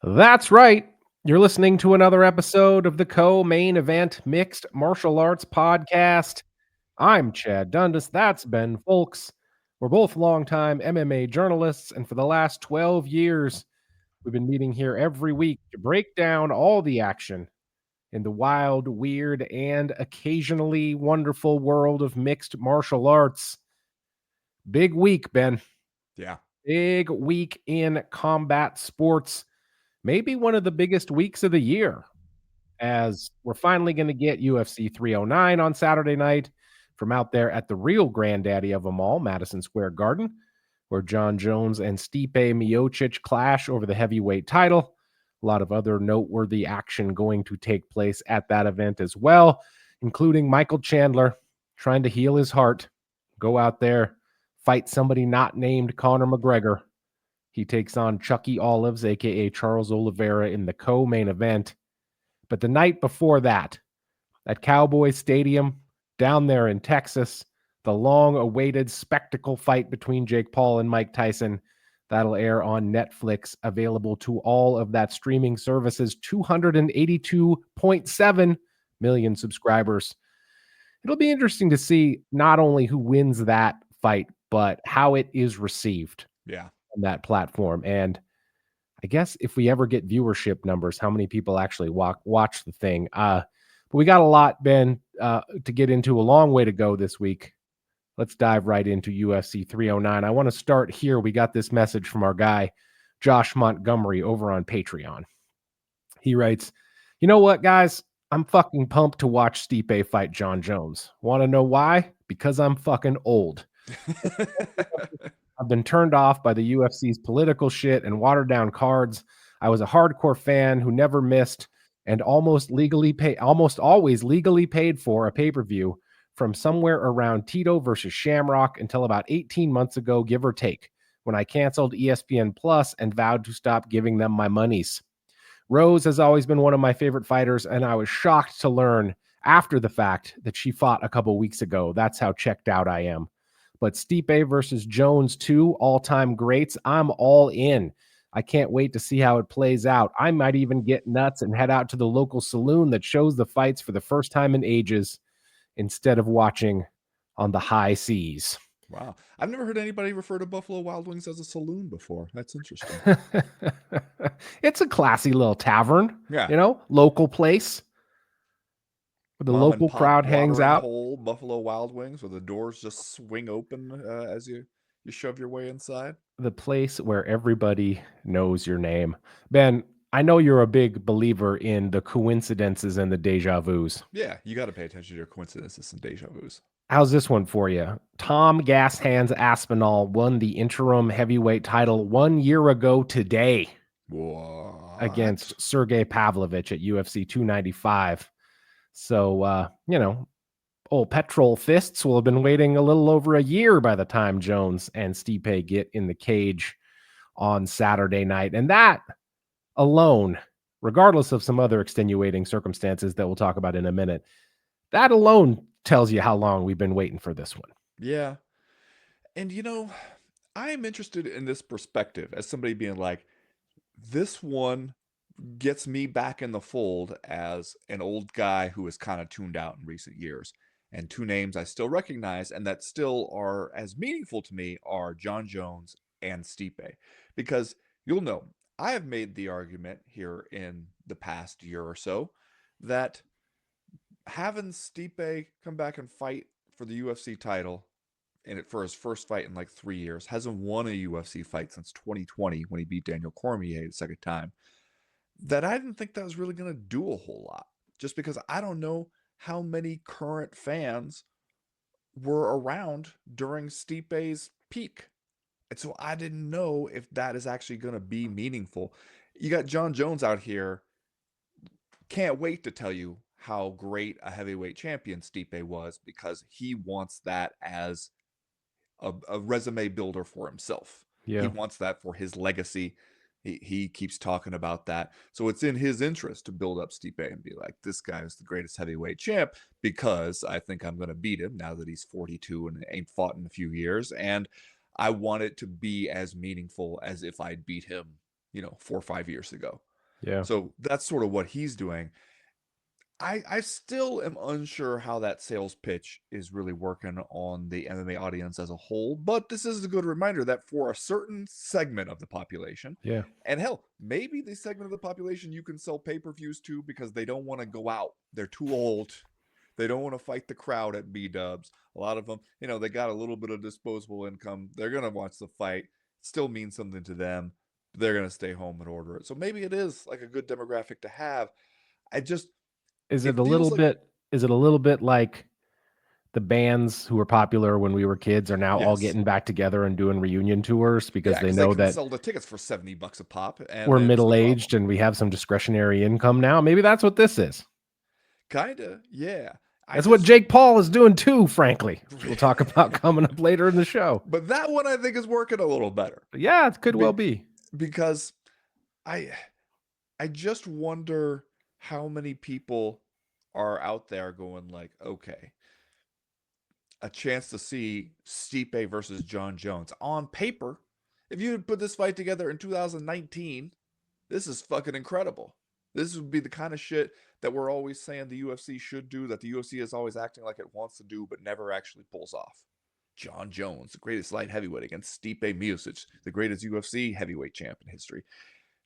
That's right. You're listening to another episode of the Co-Main Event Mixed Martial Arts Podcast. I'm Chad Dundas. That's Ben Folks. We're both longtime MMA journalists, and for the last 12 years, we've been meeting here every week to break down all the action in the wild, weird, and occasionally wonderful world of mixed martial arts. Big week, Ben. Yeah. Big week in combat sports. Maybe one of the biggest weeks of the year, as we're finally going to get UFC 309 on Saturday night from out there at the real granddaddy of them all, Madison Square Garden, where John Jones and Stipe Miocic clash over the heavyweight title. A lot of other noteworthy action going to take place at that event as well, including Michael Chandler trying to heal his heart, go out there, fight somebody not named Conor McGregor. He takes on Chucky Olives, aka Charles Olivera, in the co-main event. But the night before that, at Cowboy Stadium, down there in Texas, the long-awaited spectacle fight between Jake Paul and Mike Tyson, that'll air on Netflix, available to all of that streaming services, 282.7 million subscribers. It'll be interesting to see not only who wins that fight, but how it is received Yeah. on that platform. And I guess if we ever get viewership numbers, how many people actually watch the thing. But we got a lot, Ben, to get into. A long way to go this week. Let's dive right into UFC 309. I want to start here. We got this message from our guy, Josh Montgomery, over on Patreon. He writes, "You know what, guys? I'm fucking pumped to watch Stipe fight John Jones. Want to know why? Because I'm fucking old. I've been turned off by the UFC's political shit and watered down cards. I was a hardcore fan who never missed and almost always legally paid for a pay-per-view from somewhere around Tito versus Shamrock until about 18 months ago, give or take, when I canceled ESPN Plus and vowed to stop giving them my monies. Rose has always been one of my favorite fighters, and I was shocked to learn after the fact that she fought a couple weeks ago. That's how checked out I am. But Stipe versus Jones, two all-time greats. I'm all in. I can't wait to see how it plays out. I might even get nuts and head out to the local saloon that shows the fights for the first time in ages instead of watching on the high seas." Wow. I've never heard anybody refer to Buffalo Wild Wings as a saloon before. That's interesting. It's a classy little tavern, Yeah. local place where the Mom and local pop crowd hangs watering out. hole Buffalo Wild Wings where the doors just swing open as you shove your way inside. The place where everybody knows your name. Ben, I know you're a big believer in the coincidences and the deja vus. Yeah, you got to pay attention to your coincidences and deja vus. How's this one for you? Tom Gas Hands Aspinall won the interim heavyweight title 1 year ago today What? against Sergey Pavlovich at UFC 295. So, old petrol fists will have been waiting a little over a year by the time Jones and Stipe get in the cage on Saturday night. And that alone, regardless of some other extenuating circumstances that we'll talk about in a minute, that alone tells you how long we've been waiting for this one. Yeah. And I am interested in this perspective as somebody being like, this one gets me back in the fold as an old guy who is kind of tuned out in recent years. And two names I still recognize and that still are as meaningful to me are John Jones and Stipe. Because you'll know, I have made the argument here in the past year or so that having Stipe come back and fight for the UFC title and it for his first fight in like 3 years, hasn't won a UFC fight since 2020 when he beat Daniel Cormier the second time, that I didn't think that was really going to do a whole lot. Just because I don't know how many current fans were around during Stipe's peak. And so I didn't know if that is actually going to be meaningful. You got John Jones out here. Can't wait to tell you how great a heavyweight champion Stipe was because he wants that as a resume builder for himself. He Yeah. wants that for his legacy. He keeps talking about that. So it's in his interest to build up Stipe and be like, this guy is the greatest heavyweight champ because I think I'm going to beat him now that he's 42 and ain't fought in a few years. And I want it to be as meaningful as if I'd beat him, 4 or 5 years ago. Yeah. So that's sort of what he's doing. I still am unsure how that sales pitch is really working on the MMA audience as a whole, but this is a good reminder that for a certain segment of the population, Yeah. and hell, maybe the segment of the population you can sell pay-per-views to because they don't want to go out. They're too old. They don't want to fight the crowd at B-dubs. A lot of them, they got a little bit of disposable income. They're going to watch the fight. It still means something to them. They're going to stay home and order it. So maybe it is like a good demographic to have. I just Is it it a little feels like bit is it a little bit like the bands who were popular when we were kids are now all yes. getting back together and doing reunion tours because Yeah, they because they know can that sell the tickets for $70 a pop, and we're it's no middle-aged problem. and we have some discretionary income now? Maybe that's what this is. Kinda, yeah. I That's what just Jake Paul is doing too, frankly, which we'll talk about coming up later in the show. but that one I think is working a little better. But yeah, it could well Be- be. because I I just wonder how many people are out there going like, okay, a chance to see Stipe versus John Jones on paper. If you had put this fight together in 2019, this is fucking incredible. This would be the kind of shit that we're always saying the UFC should do, that the UFC is always acting like it wants to do, but never actually pulls off. John Jones, the greatest light heavyweight, against Stipe Miocic, the greatest UFC heavyweight champ in history.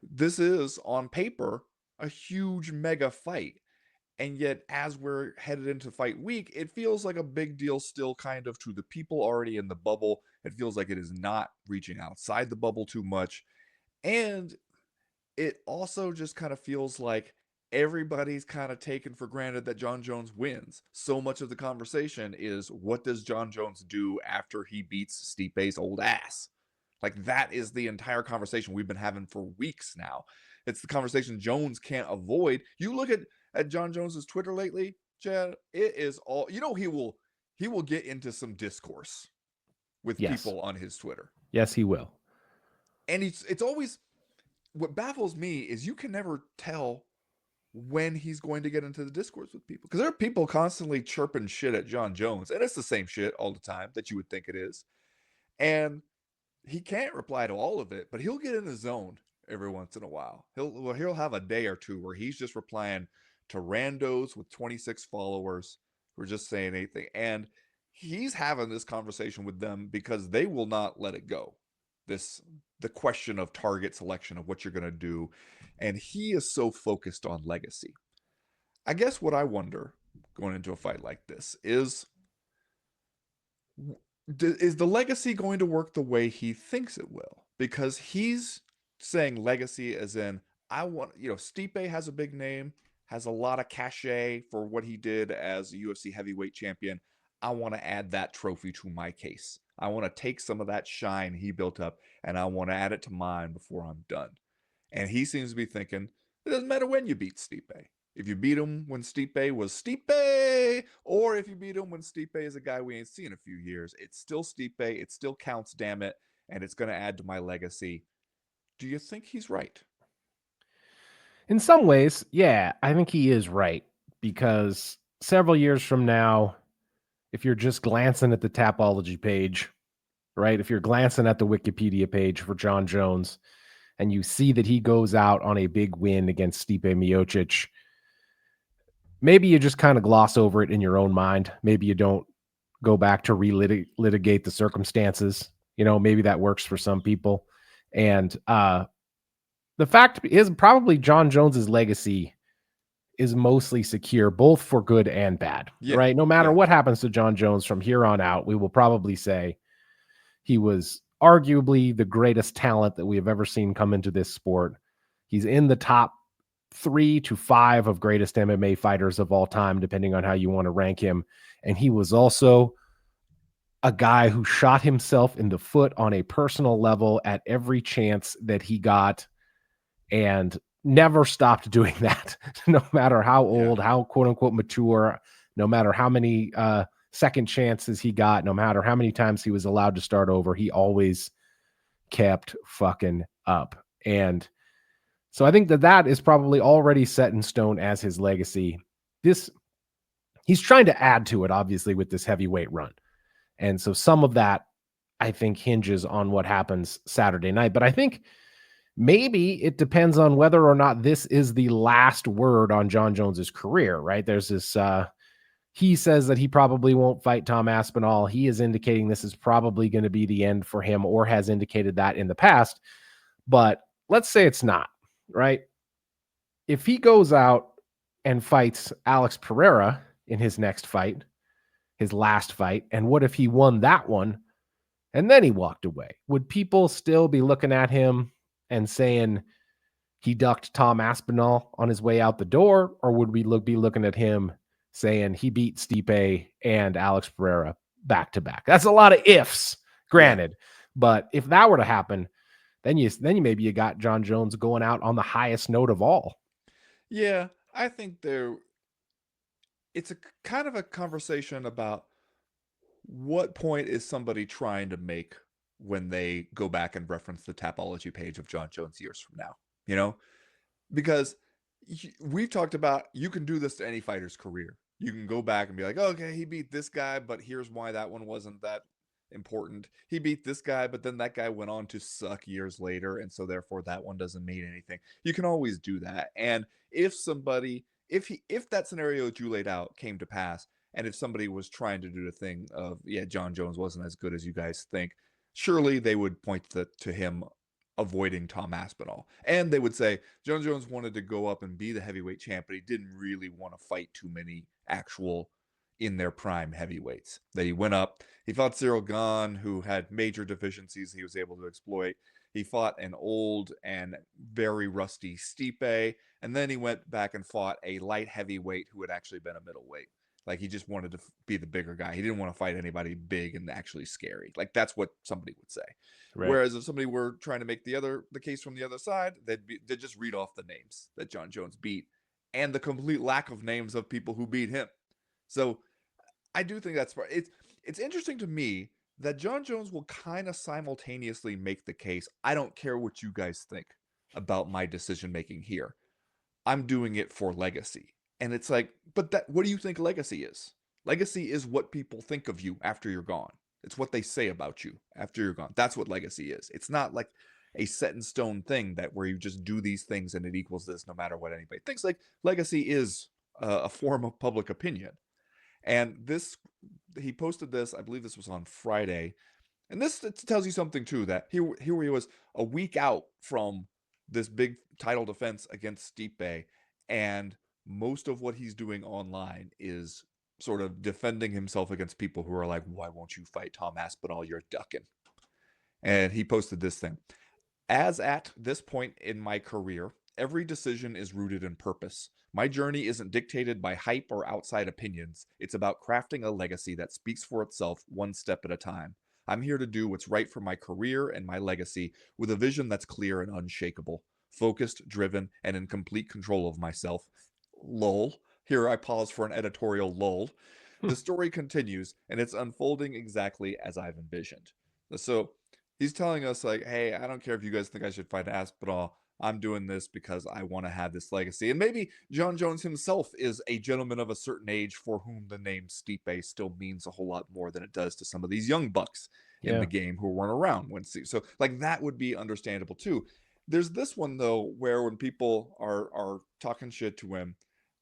This is, on paper, a huge mega fight. And yet, as we're headed into fight week, it feels like a big deal still, kind of, to the people already in the bubble. It feels like it is not reaching outside the bubble too much. And it also just kind of feels like everybody's kind of taken for granted that John Jones wins. So much of the conversation is, what does John Jones do after he beats Stipe's old ass? Like, that is the entire conversation we've been having for weeks now. It's the conversation Jones can't avoid. You look at John Jones's Twitter lately, Chad, it is all, he will get into some discourse with Yes. people on his Twitter. Yes, he will. And it's always, what baffles me is you can never tell when he's going to get into the discourse with people, because there are people constantly chirping shit at John Jones, and it's the same shit all the time that you would think it is. And he can't reply to all of it, but he'll get in the zone every once in a while. He'll have a day or two where he's just replying to randos with 26 followers who are just saying anything, and he's having this conversation with them because they will not let it go. This The question of target selection, of what you're going to do, and he is so focused on legacy. I guess what I wonder going into a fight like this is the legacy going to work the way he thinks it will? Because he's saying legacy as in, I want, Stipe has a big name, has a lot of cachet for what he did as a UFC heavyweight champion. I want to add that trophy to my case. I want to take some of that shine he built up and I want to add it to mine before I'm done. And he seems to be thinking, it doesn't matter when you beat Stipe. If you beat him when Stipe was Stipe, or if you beat him when Stipe is a guy we ain't seen in a few years, it's still Stipe. It still counts, damn it. And it's going to add to my legacy. Do you think he's right? In some ways, yeah, I think he is right because several years from now, if you're just glancing at the Tapology page, right? If you're glancing at the Wikipedia page for John Jones and you see that he goes out on a big win against Stipe Miocic, maybe you just kind of gloss over it in your own mind. Maybe you don't go back to relitigate the circumstances. Maybe that works for some people. And the fact is probably John Jones's legacy is mostly secure, both for good and bad, Yeah, right? No matter yeah, what happens to John Jones from here on out, we will probably say he was arguably the greatest talent that we have ever seen come into this sport. He's in the top 3 to 5 of greatest MMA fighters of all time, depending on how you want to rank him. And he was also a guy who shot himself in the foot on a personal level at every chance that he got and never stopped doing that, no matter how yeah. old, how quote unquote mature, no matter how many second chances he got, no matter how many times he was allowed to start over, he always kept fucking up. And so I think that is probably already set in stone as his legacy. He's trying to add to it, obviously, with this heavyweight run. And so some of that, I think, hinges on what happens Saturday night. But I think Maybe it depends on whether or not this is the last word on John Jones's career, right? There's this he says that he probably won't fight Tom Aspinall. He is indicating this is probably going to be the end for him or has indicated that in the past. But let's say it's not, right? If he goes out and fights Alex Pereira in his next fight, his last fight, and what if he won that one and then he walked away? Would people still be looking at him and saying he ducked Tom Aspinall on his way out the door, or would we be looking at him saying he beat Stipe and Alex Pereira back to back? That's a lot of ifs, Yeah. granted, but if that were to happen, then you maybe you got John Jones going out on the highest note of all. Yeah, I think it's a kind of a conversation about what point is somebody trying to make when they go back and reference the Tapology page of John Jones years from now, you know? Because we've talked about you can do this to any fighter's career. You can go back and be like, okay, he beat this guy, but here's why that one wasn't that important. He beat this guy, but then that guy went on to suck years later, and so therefore that one doesn't mean anything. You can always do that. And if somebody, if that scenario that you laid out came to pass, and if somebody was trying to do the thing of, yeah, John Jones wasn't as good as you guys think, surely they would point to him avoiding Tom Aspinall. And they would say John Jones wanted to go up and be the heavyweight champ, but he didn't really want to fight too many actual in their prime heavyweights. That he went up, he fought Cyril Gahn, who had major deficiencies he was able to exploit. He fought an old and very rusty Stipe, and then he went back and fought a light heavyweight who had actually been a middleweight. Like he just wanted to be the bigger guy. He didn't want to fight anybody big and actually scary. Like that's what somebody would say. Right. Whereas if somebody were trying to make the case from the other side, they'd just read off the names that John Jones beat and the complete lack of names of people who beat him. So I do think that's it's interesting to me that John Jones will kind of simultaneously make the case. I don't care what you guys think about my decision making here. I'm doing it for legacy. And it's like, but that what do you think legacy is? Legacy is what people think of you after you're gone. It's what they say about you after you're gone. That's what legacy is. It's not like a set in stone thing that where you just do these things and it equals this no matter what anybody thinks. Like legacy is a form of public opinion. And this, he posted this, I believe this was on Friday, and this tells you something too, that here he was a week out from this big title defense against Stipe, and most of what he's doing online is sort of defending himself against people who are like, why won't you fight Tom Aspinall? You're ducking. And he posted this thing. As at this point in my career, every decision is rooted in purpose. My journey isn't dictated by hype or outside opinions. It's about crafting a legacy that speaks for itself one step at a time. I'm here to do what's right for my career and my legacy with a vision that's clear and unshakable, focused, driven, and in complete control of myself. Lol. Here I pause for an editorial lull. The story continues, and it's unfolding exactly as I've envisioned. So he's telling us, like, hey, I don't care if you guys think I should fight Aspinall. I'm doing this because I want to have this legacy. And maybe John Jones himself is a gentleman of a certain age for whom the name Stipe still means a whole lot more than it does to some of these young bucks in the Yeah. game who weren't around when so like that would be understandable too. There's this one though where when people are talking shit to him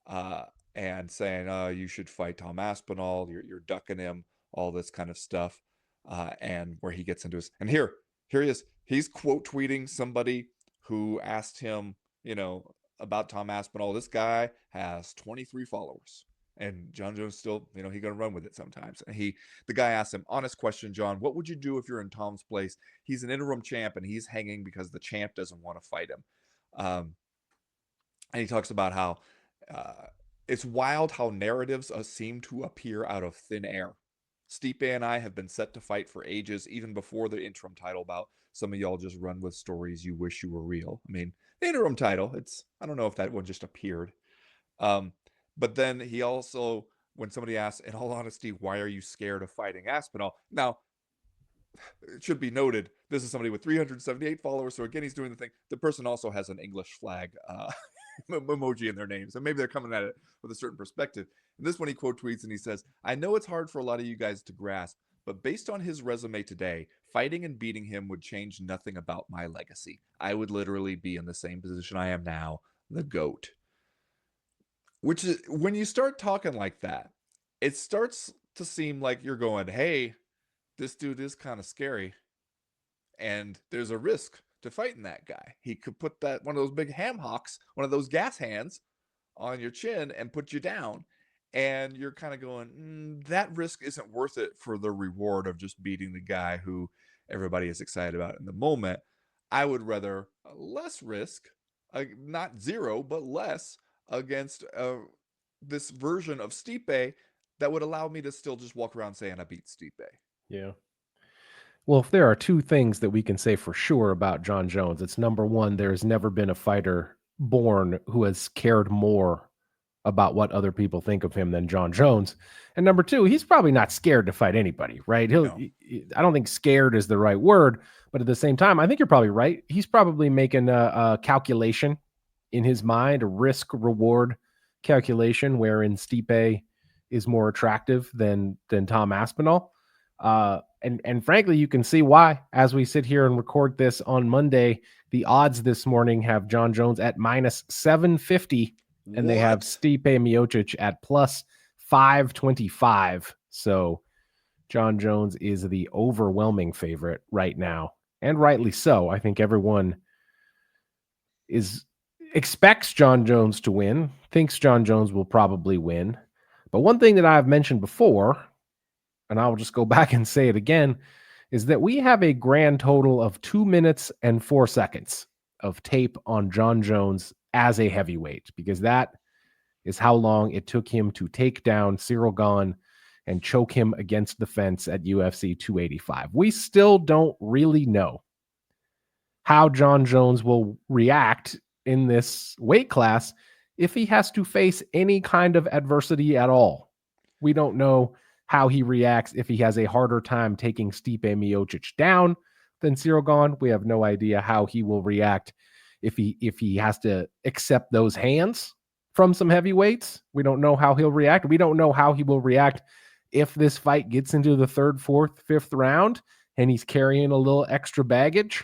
uh and saying, you should fight Tom Aspinall, you're ducking him, all this kind of stuff. And where he gets into his, and here he is, he's quote tweeting somebody who asked him, about Tom Aspinall. This guy has 23 followers, and John Jones still, he gonna run with it sometimes. And the guy asked him, honest question, John, what would you do if you're in Tom's place? He's an interim champ, and he's hanging because the champ doesn't want to fight him. Um, and he talks about how uh, it's wild how narratives seem to appear out of thin air. Stipe and I have been set to fight for ages, even before the interim title bout. Some of y'all just run with stories you wish you were real. I mean, the interim title, I don't know if that one just appeared. Um, but then he also, when somebody asks, in all honesty, why are you scared of fighting Aspinall? Now, it should be noted, this is somebody with 378 followers. So again, he's doing the thing. The person also has an English flag emoji in their name. So maybe they're coming at it with a certain perspective. And this one he quote tweets and he says, I know it's hard for a lot of you guys to grasp, but based on his resume today, fighting and beating him would change nothing about my legacy. I would literally be in the same position I am now, the GOAT. Which is, when you start talking like that, it starts to seem like you're going, hey, this dude is kind of scary, and there's a risk to fighting that guy. He could put that one of those big ham hocks, one of those gas hands on your chin and put you down. And you're kind of going, that risk isn't worth it for the reward of just beating the guy who everybody is excited about in the moment. I would rather less risk, not zero, but less against this version of Stipe that would allow me to still just walk around saying I beat Stipe. Yeah. Well, if there are two things that we can say for sure about John Jones, it's number one, there has never been a fighter born who has cared more about what other people think of him than John Jones. And number two, he's probably not scared to fight anybody, right? No. I don't think scared is the right word, but at the same time, I think you're probably right. He's probably making a calculation in his mind, a risk reward calculation, wherein Stipe is more attractive than Tom Aspinall. And frankly, you can see why as we sit here and record this on Monday. The odds this morning have John Jones at minus 750, and they have What? Stipe Miocic at plus 525. So John Jones is the overwhelming favorite right now, and rightly so. I think everyone is expects John Jones to win, thinks John Jones will probably win. But one thing that I've mentioned before, and I'll just go back and say it again, is that we have a grand total of 2 minutes and 4 seconds of tape on John Jones as a heavyweight, because that is how long it took him to take down Cyril Gahn and choke him against the fence at UFC 285. We still don't really know how John Jones will react in this weight class if he has to face any kind of adversity at all. We don't know how he reacts if he has a harder time taking Stipe Miocic down than Cyril Gahn. We have no idea how he will react if he has to accept those hands from some heavyweights. We don't know how he'll react. We don't know how he will react if this fight gets into the third, fourth, fifth round and he's carrying a little extra baggage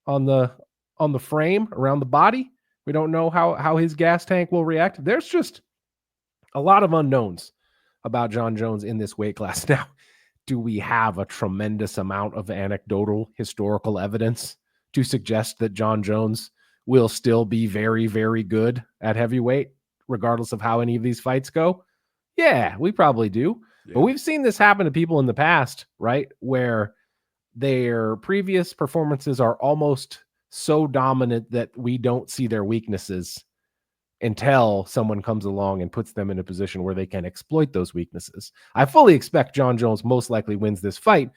on the frame around the body. We don't know how his gas tank will react. There's just a lot of unknowns about John Jones in this weight class. Now, do we have a tremendous amount of anecdotal historical evidence to suggest that John Jones will still be very, very good at heavyweight, regardless of how any of these fights go? Yeah, we probably do. Yeah. But we've seen this happen to people in the past, right? Where their previous performances are almost so dominant that we don't see their weaknesses until someone comes along and puts them in a position where they can exploit those weaknesses. I fully expect John Jones most likely wins this fight,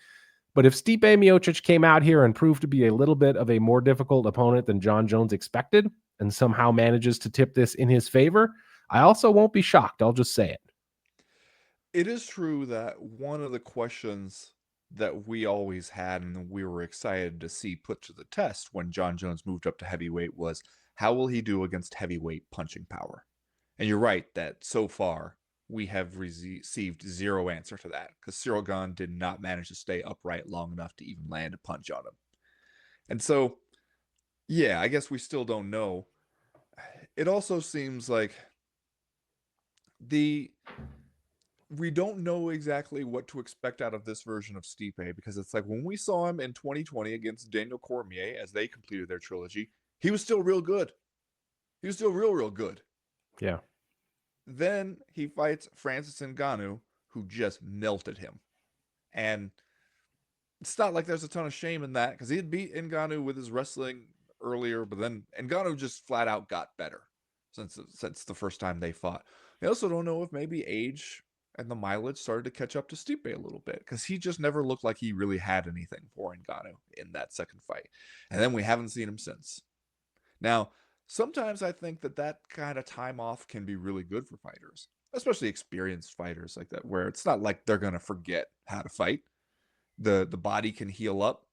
but if Stipe Miocic came out here and proved to be a little bit of a more difficult opponent than John Jones expected and somehow manages to tip this in his favor, I also won't be shocked. I'll just say it. It is true that one of the questions that we always had and we were excited to see put to the test when John Jones moved up to heavyweight was, how will he do against heavyweight punching power? And you're right that so far we have received zero answer to that, because Cyril Gahn did not manage to stay upright long enough to even land a punch on him. And so, yeah, I guess we still don't know. It also seems like the we don't know exactly what to expect out of this version of Stipe, because it's like when we saw him in 2020 against Daniel Cormier as they completed their trilogy, he was still real good. He was still real, real good. Yeah. Then he fights Francis Ngannou, who just melted him. And it's not like there's a ton of shame in that, because he had beat Ngannou with his wrestling earlier, but then Ngannou just flat out got better since the first time they fought. I also don't know if maybe age and the mileage started to catch up to Stipe a little bit, because he just never looked like he really had anything for Ngannou in that second fight. And then we haven't seen him since. Now, sometimes I think that kind of time off can be really good for fighters, especially experienced fighters like that, where it's not like they're going to forget how to fight. The body can heal up.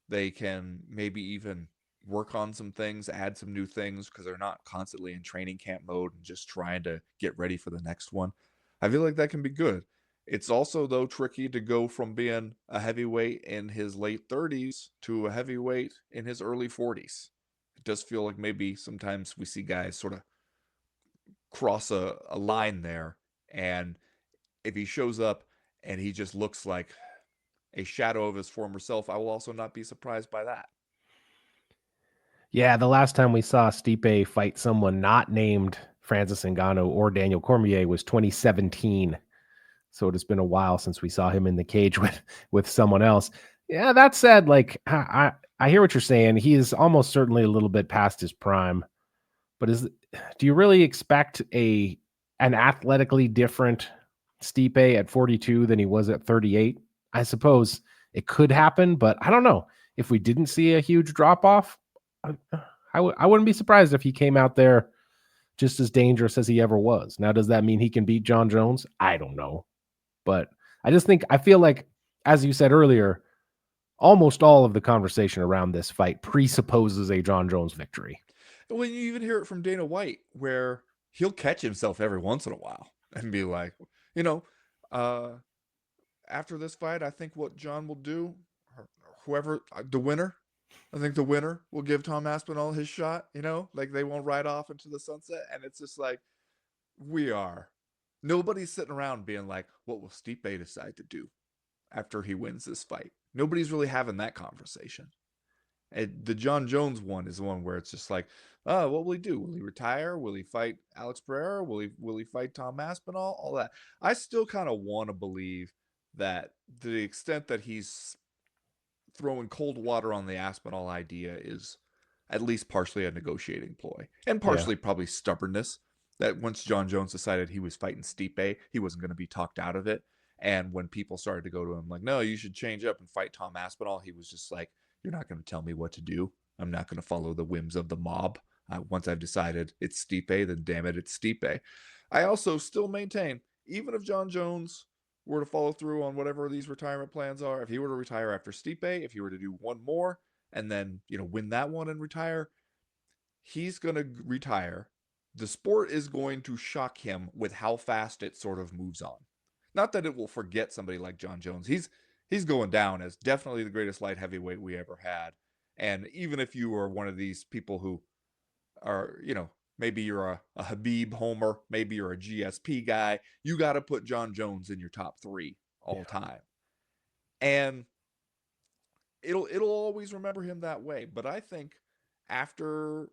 They can maybe even work on some things, add some new things, because they're not constantly in training camp mode and just trying to get ready for the next one. I feel like that can be good. It's also, though, tricky to go from being a heavyweight in his late 30s to a heavyweight in his early 40s. It does feel like maybe sometimes we see guys sort of cross a line there. And if he shows up and he just looks like a shadow of his former self, I will also not be surprised by that. Yeah, the last time we saw Stipe fight someone not named Francis Ngannou or Daniel Cormier was 2017. So it has been a while since we saw him in the cage with someone else. Yeah, that said, like I hear what you're saying. He is almost certainly a little bit past his prime, but do you really expect an athletically different Stipe at 42 than he was at 38? I suppose it could happen, but I don't know. If we didn't see a huge drop off, I, I wouldn't be surprised if he came out there just as dangerous as he ever was. Now, does that mean he can beat John Jones? I don't know. But I feel like, as you said earlier, almost all of the conversation around this fight presupposes a John Jones victory. When you even hear it from Dana White, where he'll catch himself every once in a while and be like, you know, uh, after this fight, I think what John will do, whoever the winner, I think the winner will give Tom Aspinall his shot. Like they won't ride off into the sunset, and it's just like we are. Nobody's sitting around being like, "What will Stipe decide to do after he wins this fight?" Nobody's really having that conversation. And the John Jones one is the one where it's just like, oh, what will he do? Will he retire? Will he fight Alex Pereira? Will he fight Tom Aspinall? All that. I still kind of want to believe that to the extent that he's throwing cold water on the Aspinall idea is at least partially a negotiating ploy, and Yeah. partially probably stubbornness. That once John Jones decided he was fighting Stipe, he wasn't going to be talked out of it. And when people started to go to him like, "No, you should change up and fight Tom Aspinall," he was just like, "You're not going to tell me what to do. I'm not going to follow the whims of the mob. Once I've decided it's Stipe, then damn it, it's Stipe." I also still maintain, even if John Jones were to follow through on whatever these retirement plans are, if he were to retire after Stipe, if he were to do one more and then, win that one and retire, he's going to retire. The sport is going to shock him with how fast it sort of moves on. Not that it will forget somebody like John Jones. He's going down as definitely the greatest light heavyweight we ever had. And even if you are one of these people who are, maybe you're a Habib homer, maybe you're a GSP guy, you got to put John Jones in your top 3 all Yeah. time. And it'll always remember him that way. But I think after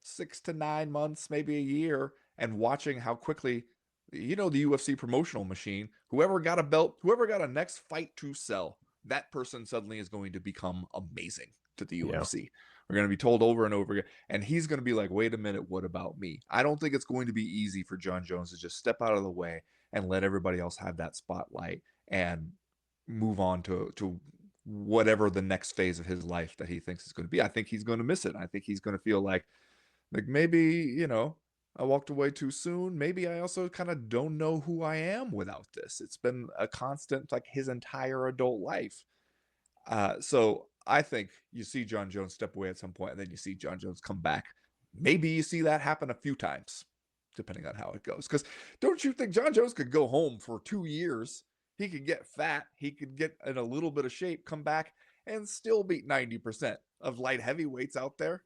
6 to 9 months, maybe a year, and watching how quickly, the UFC promotional machine, whoever got a belt, whoever got a next fight to sell, that person suddenly is going to become amazing to the Yeah. UFC. We're going to be told over and over again. And he's going to be like, wait a minute, what about me? I don't think it's going to be easy for John Jones to just step out of the way and let everybody else have that spotlight and move on to whatever the next phase of his life that he thinks is going to be. I think he's going to miss it. I think he's going to feel like maybe, I walked away too soon. Maybe I also kind of don't know who I am without this. It's been a constant, like his entire adult life. So I think you see John Jones step away at some point, and then you see John Jones come back. Maybe you see that happen a few times, depending on how it goes. Because don't you think John Jones could go home for 2 years? He could get fat. He could get in a little bit of shape, come back, and still beat 90% of light heavyweights out there.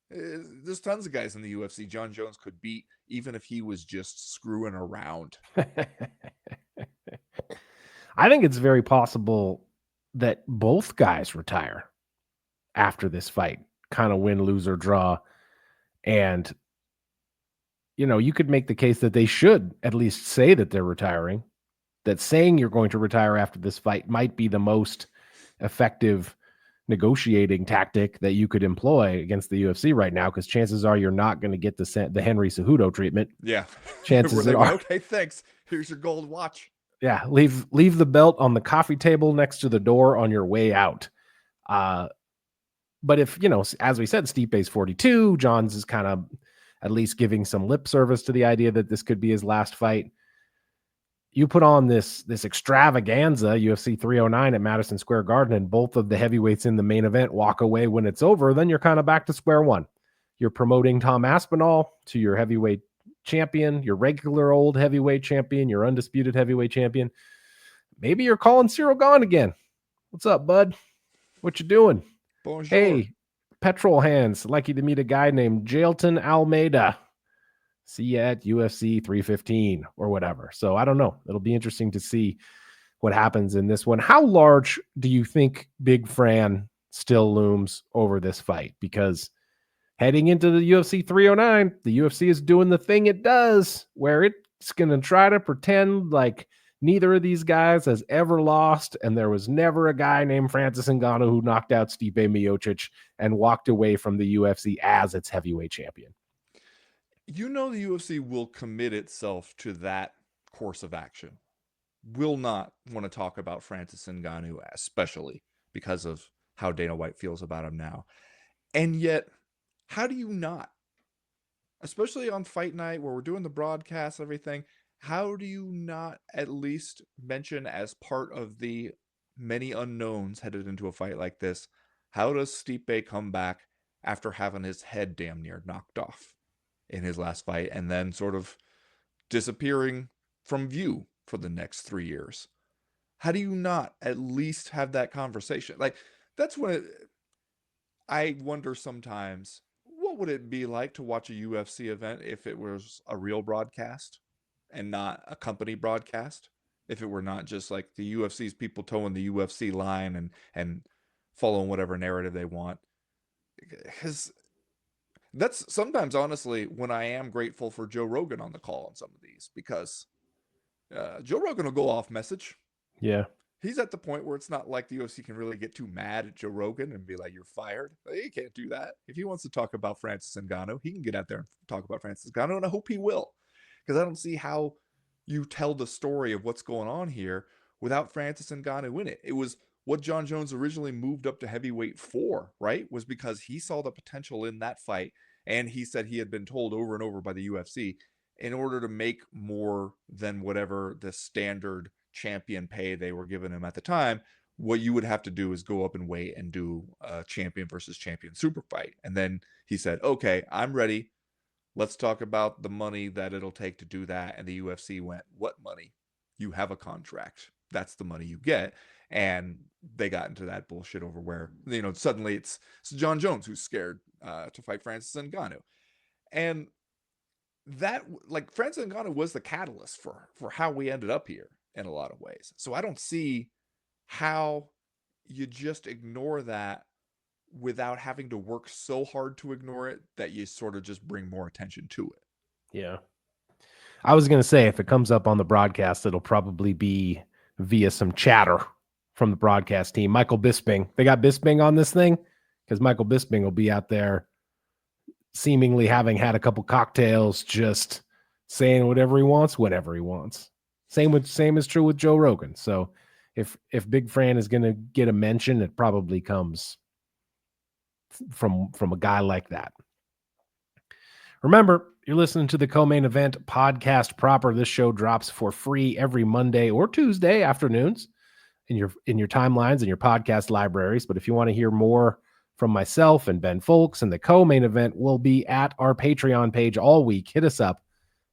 There's tons of guys in the UFC John Jones could beat, even if he was just screwing around. I think it's very possible that both guys retire after this fight, kind of win, lose, or draw. And, you could make the case that they should at least say that they're retiring, that saying you're going to retire after this fight might be the most effective negotiating tactic that you could employ against the UFC right now, because chances are you're not going to get the Henry Cejudo treatment. Yeah. Chances Where they went, are, okay, thanks. Here's your gold watch. yeah, leave the belt on the coffee table next to the door on your way out. But if, as we said, Stipe's 42, John's is kind of at least giving some lip service to the idea that this could be his last fight. You put on this extravaganza, UFC 309 at Madison Square Garden, and both of the heavyweights in the main event walk away when it's over, then you're kind of back to square one. You're promoting Tom Aspinall to your heavyweight champion, your regular old heavyweight champion, your undisputed heavyweight champion. Maybe you're calling Cyril Gahn again. What's up, bud? What you doing? Bonjour. Hey, petrol hands. Lucky to meet a guy named Jailton Almeida. See you at UFC 315 or whatever. So I don't know. It'll be interesting to see what happens in this one. How large do you think Big Fran still looms over this fight? Because heading into the UFC 309, the UFC is doing the thing it does where it's going to try to pretend like neither of these guys has ever lost, and there was never a guy named Francis Ngannou who knocked out Stipe Miocic and walked away from the UFC as its heavyweight champion. You know the UFC will commit itself to that course of action. Will not want to talk about Francis Ngannou, especially because of how Dana White feels about him now. And yet, how do you not? Especially on fight night where we're doing the broadcast, everything, how do you not at least mention as part of the many unknowns headed into a fight like this, how does Stipe come back after having his head damn near knocked off in his last fight and then sort of disappearing from view for the next 3 years? How do you not at least have that conversation? Like, that's when I wonder sometimes, what would it be like to watch a UFC event if it was a real broadcast and not a company broadcast? If it were not just like the UFC's people towing the UFC line and following whatever narrative they want. Because that's sometimes, honestly, when I am grateful for Joe Rogan on the call on some of these, because Joe Rogan will go off message. Yeah. He's at the point where it's not like the UFC can really get too mad at Joe Rogan and be like, you're fired. He can't do that. If he wants to talk about Francis Ngannou, he can get out there and talk about Francis Ngannou, and I hope he will. Because I don't see how you tell the story of what's going on here without Francis Ngannou in it. It was what John Jones originally moved up to heavyweight for, right? Was because he saw the potential in that fight, and he said he had been told over and over by the UFC, in order to make more than whatever the standard champion pay they were giving him at the time, what you would have to do is go up and wait and do a champion versus champion super fight. And then he said, okay, I'm ready. Let's talk about the money that it'll take to do that. And the UFC went, what money? You have a contract. That's the money you get. And they got into that bullshit over where, suddenly it's John Jones who's scared to fight Francis Ngannou. And that, like, Francis Ngannou was the catalyst for how we ended up here in a lot of ways. So I don't see how you just ignore that without having to work so hard to ignore it that you sort of just bring more attention to it. Yeah. I was going to say, if it comes up on the broadcast, it'll probably be via some chatter from the broadcast team. Michael Bisping. They got Bisping on this thing because Michael Bisping will be out there seemingly having had a couple cocktails, just saying whatever he wants, whenever he wants. Same is true with Joe Rogan. So if Big Fran is going to get a mention, it probably comes from a guy like that. Remember, you're listening to the Co-Main Event podcast proper. This show drops for free every Monday or Tuesday afternoons in your timelines and your podcast libraries. But if you want to hear more from myself and Ben Folks, and the Co-Main Event will be at our Patreon page all week. Hit us up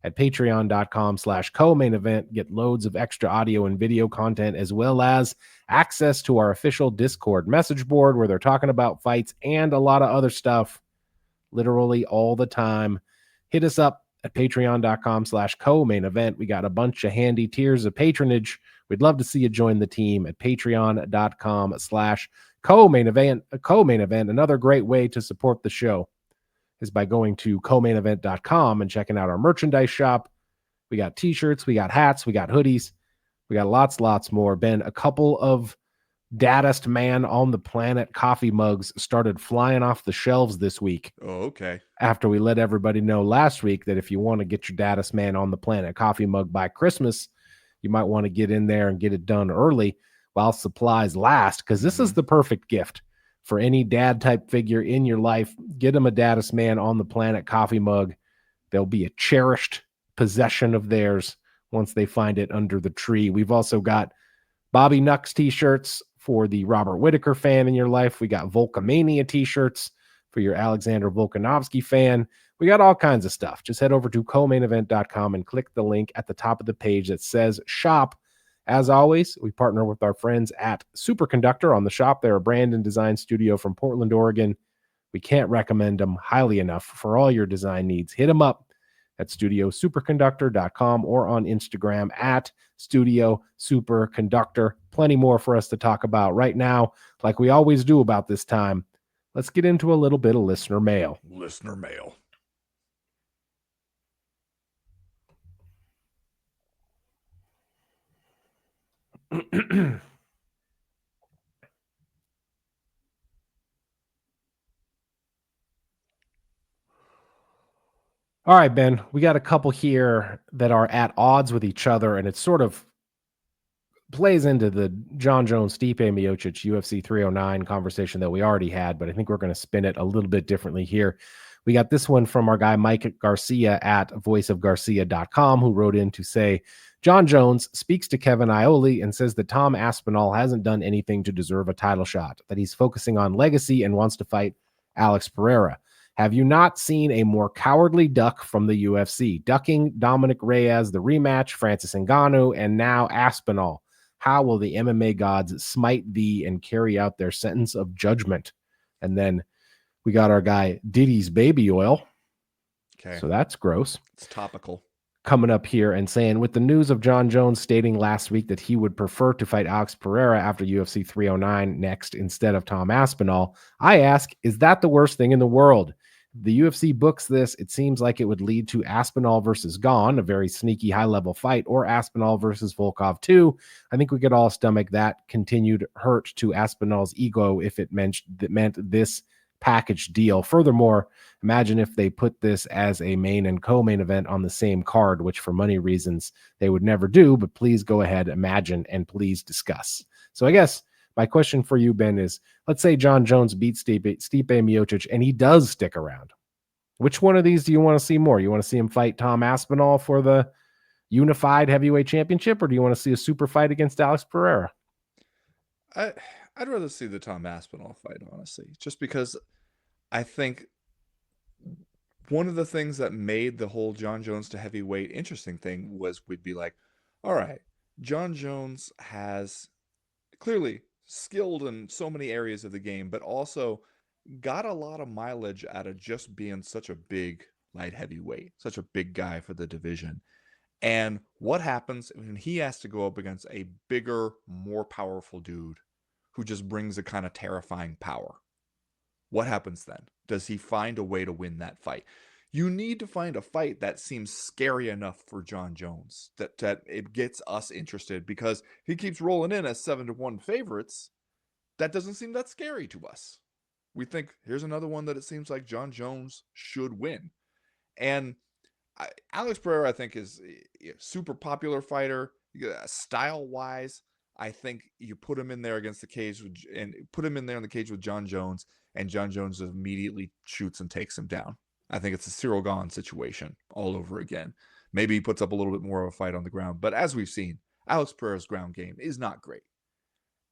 at patreon.com/co-main event. Get loads of extra audio and video content, as well as access to our official Discord message board where they're talking about fights and a lot of other stuff literally all the time. Hit us up at patreon.com/co-main event. We got a bunch of handy tiers of patronage. We'd love to see you join the team at patreon.com/co-main event. Another great way to support the show is by going to co-mainevent.com and checking out our merchandise shop. We got t-shirts, we got hats, we got hoodies, we got lots more. Ben, a couple of Daddest Man on the Planet coffee mugs started flying off the shelves this week. Oh, okay. After we let everybody know last week that if you want to get your Daddest Man on the Planet coffee mug by Christmas, you might want to get in there and get it done early while supplies last, because this is the perfect gift for any dad type figure in your life. Get them a Daddest Man on the Planet coffee mug. They'll be a cherished possession of theirs once they find it under the tree. We've also got Bobby Nux t-shirts for the Robert Whittaker fan in your life. We got Volcomania t-shirts for your Alexander Volkanovsky fan. We got all kinds of stuff. Just head over to comainevent.com and click the link at the top of the page that says shop. As always, we partner with our friends at Superconductor on the shop. They're a brand and design studio from Portland, Oregon. We can't recommend them highly enough for all your design needs. Hit them up at studiosuperconductor.com or on Instagram at Studio Superconductor. Plenty more for us to talk about right now, like we always do about this time. Let's get into a little bit of listener mail. Listener mail. All right, Ben, we got a couple here that are at odds with each other, and it sort of plays into the John Jones, Stipe Miocic, UFC 309 conversation that we already had, but I think we're going to spin it a little bit differently here. We got this one from our guy Mike Garcia at voiceofgarcia.com, who wrote in to say, John Jones speaks to Kevin Iole and says that Tom Aspinall hasn't done anything to deserve a title shot, that he's focusing on legacy and wants to fight Alex Pereira. Have you not seen a more cowardly duck from the UFC? Ducking Dominic Reyes, the rematch, Francis Ngannou, and now Aspinall. How will the MMA gods smite thee and carry out their sentence of judgment? And then we got our guy Diddy's Baby Oil. Okay. So that's gross. It's topical. Coming up here and saying, with the news of John Jones stating last week that he would prefer to fight Alex Pereira after UFC 309 next instead of Tom Aspinall, I ask, is that the worst thing in the world? If the UFC books this, it seems like it would lead to Aspinall versus Gane, a very sneaky high-level fight, or Aspinall versus Volkov 2. I think we could all stomach that continued hurt to Aspinall's ego if it meant this package deal. Furthermore, imagine if they put this as a main and co-main event on the same card, which for money reasons they would never do, but please go ahead, imagine, and please discuss. So I guess my question for you, Ben, is let's say John Jones beats Stipe Miocic and he does stick around. Which one of these do you want to see more? You want to see him fight Tom Aspinall for the unified heavyweight championship, or do you want to see a super fight against Alex Pereira? I'd rather see the Tom Aspinall fight, honestly, just because I think one of the things that made the whole John Jones to heavyweight interesting thing was we'd be like, all right, John Jones has clearly skilled in so many areas of the game, but also got a lot of mileage out of just being such a big light heavyweight, such a big guy for the division. And what happens when he has to go up against a bigger, more powerful dude who just brings a kind of terrifying power? What happens then? Does he find a way to win that fight? You need to find a fight that seems scary enough for John Jones that it gets us interested, because he keeps rolling in as 7-1 favorites. That doesn't seem that scary to us. We think here's another one that it seems like John Jones should win. And Alex Pereira, I think, is a super popular fighter. Style-wise, I think you put him in there against the cage and put him in there in the cage with John Jones, and John Jones immediately shoots and takes him down. I think it's a Cyril Gane situation all over again. Maybe he puts up a little bit more of a fight on the ground, but as we've seen, Alex Pereira's ground game is not great.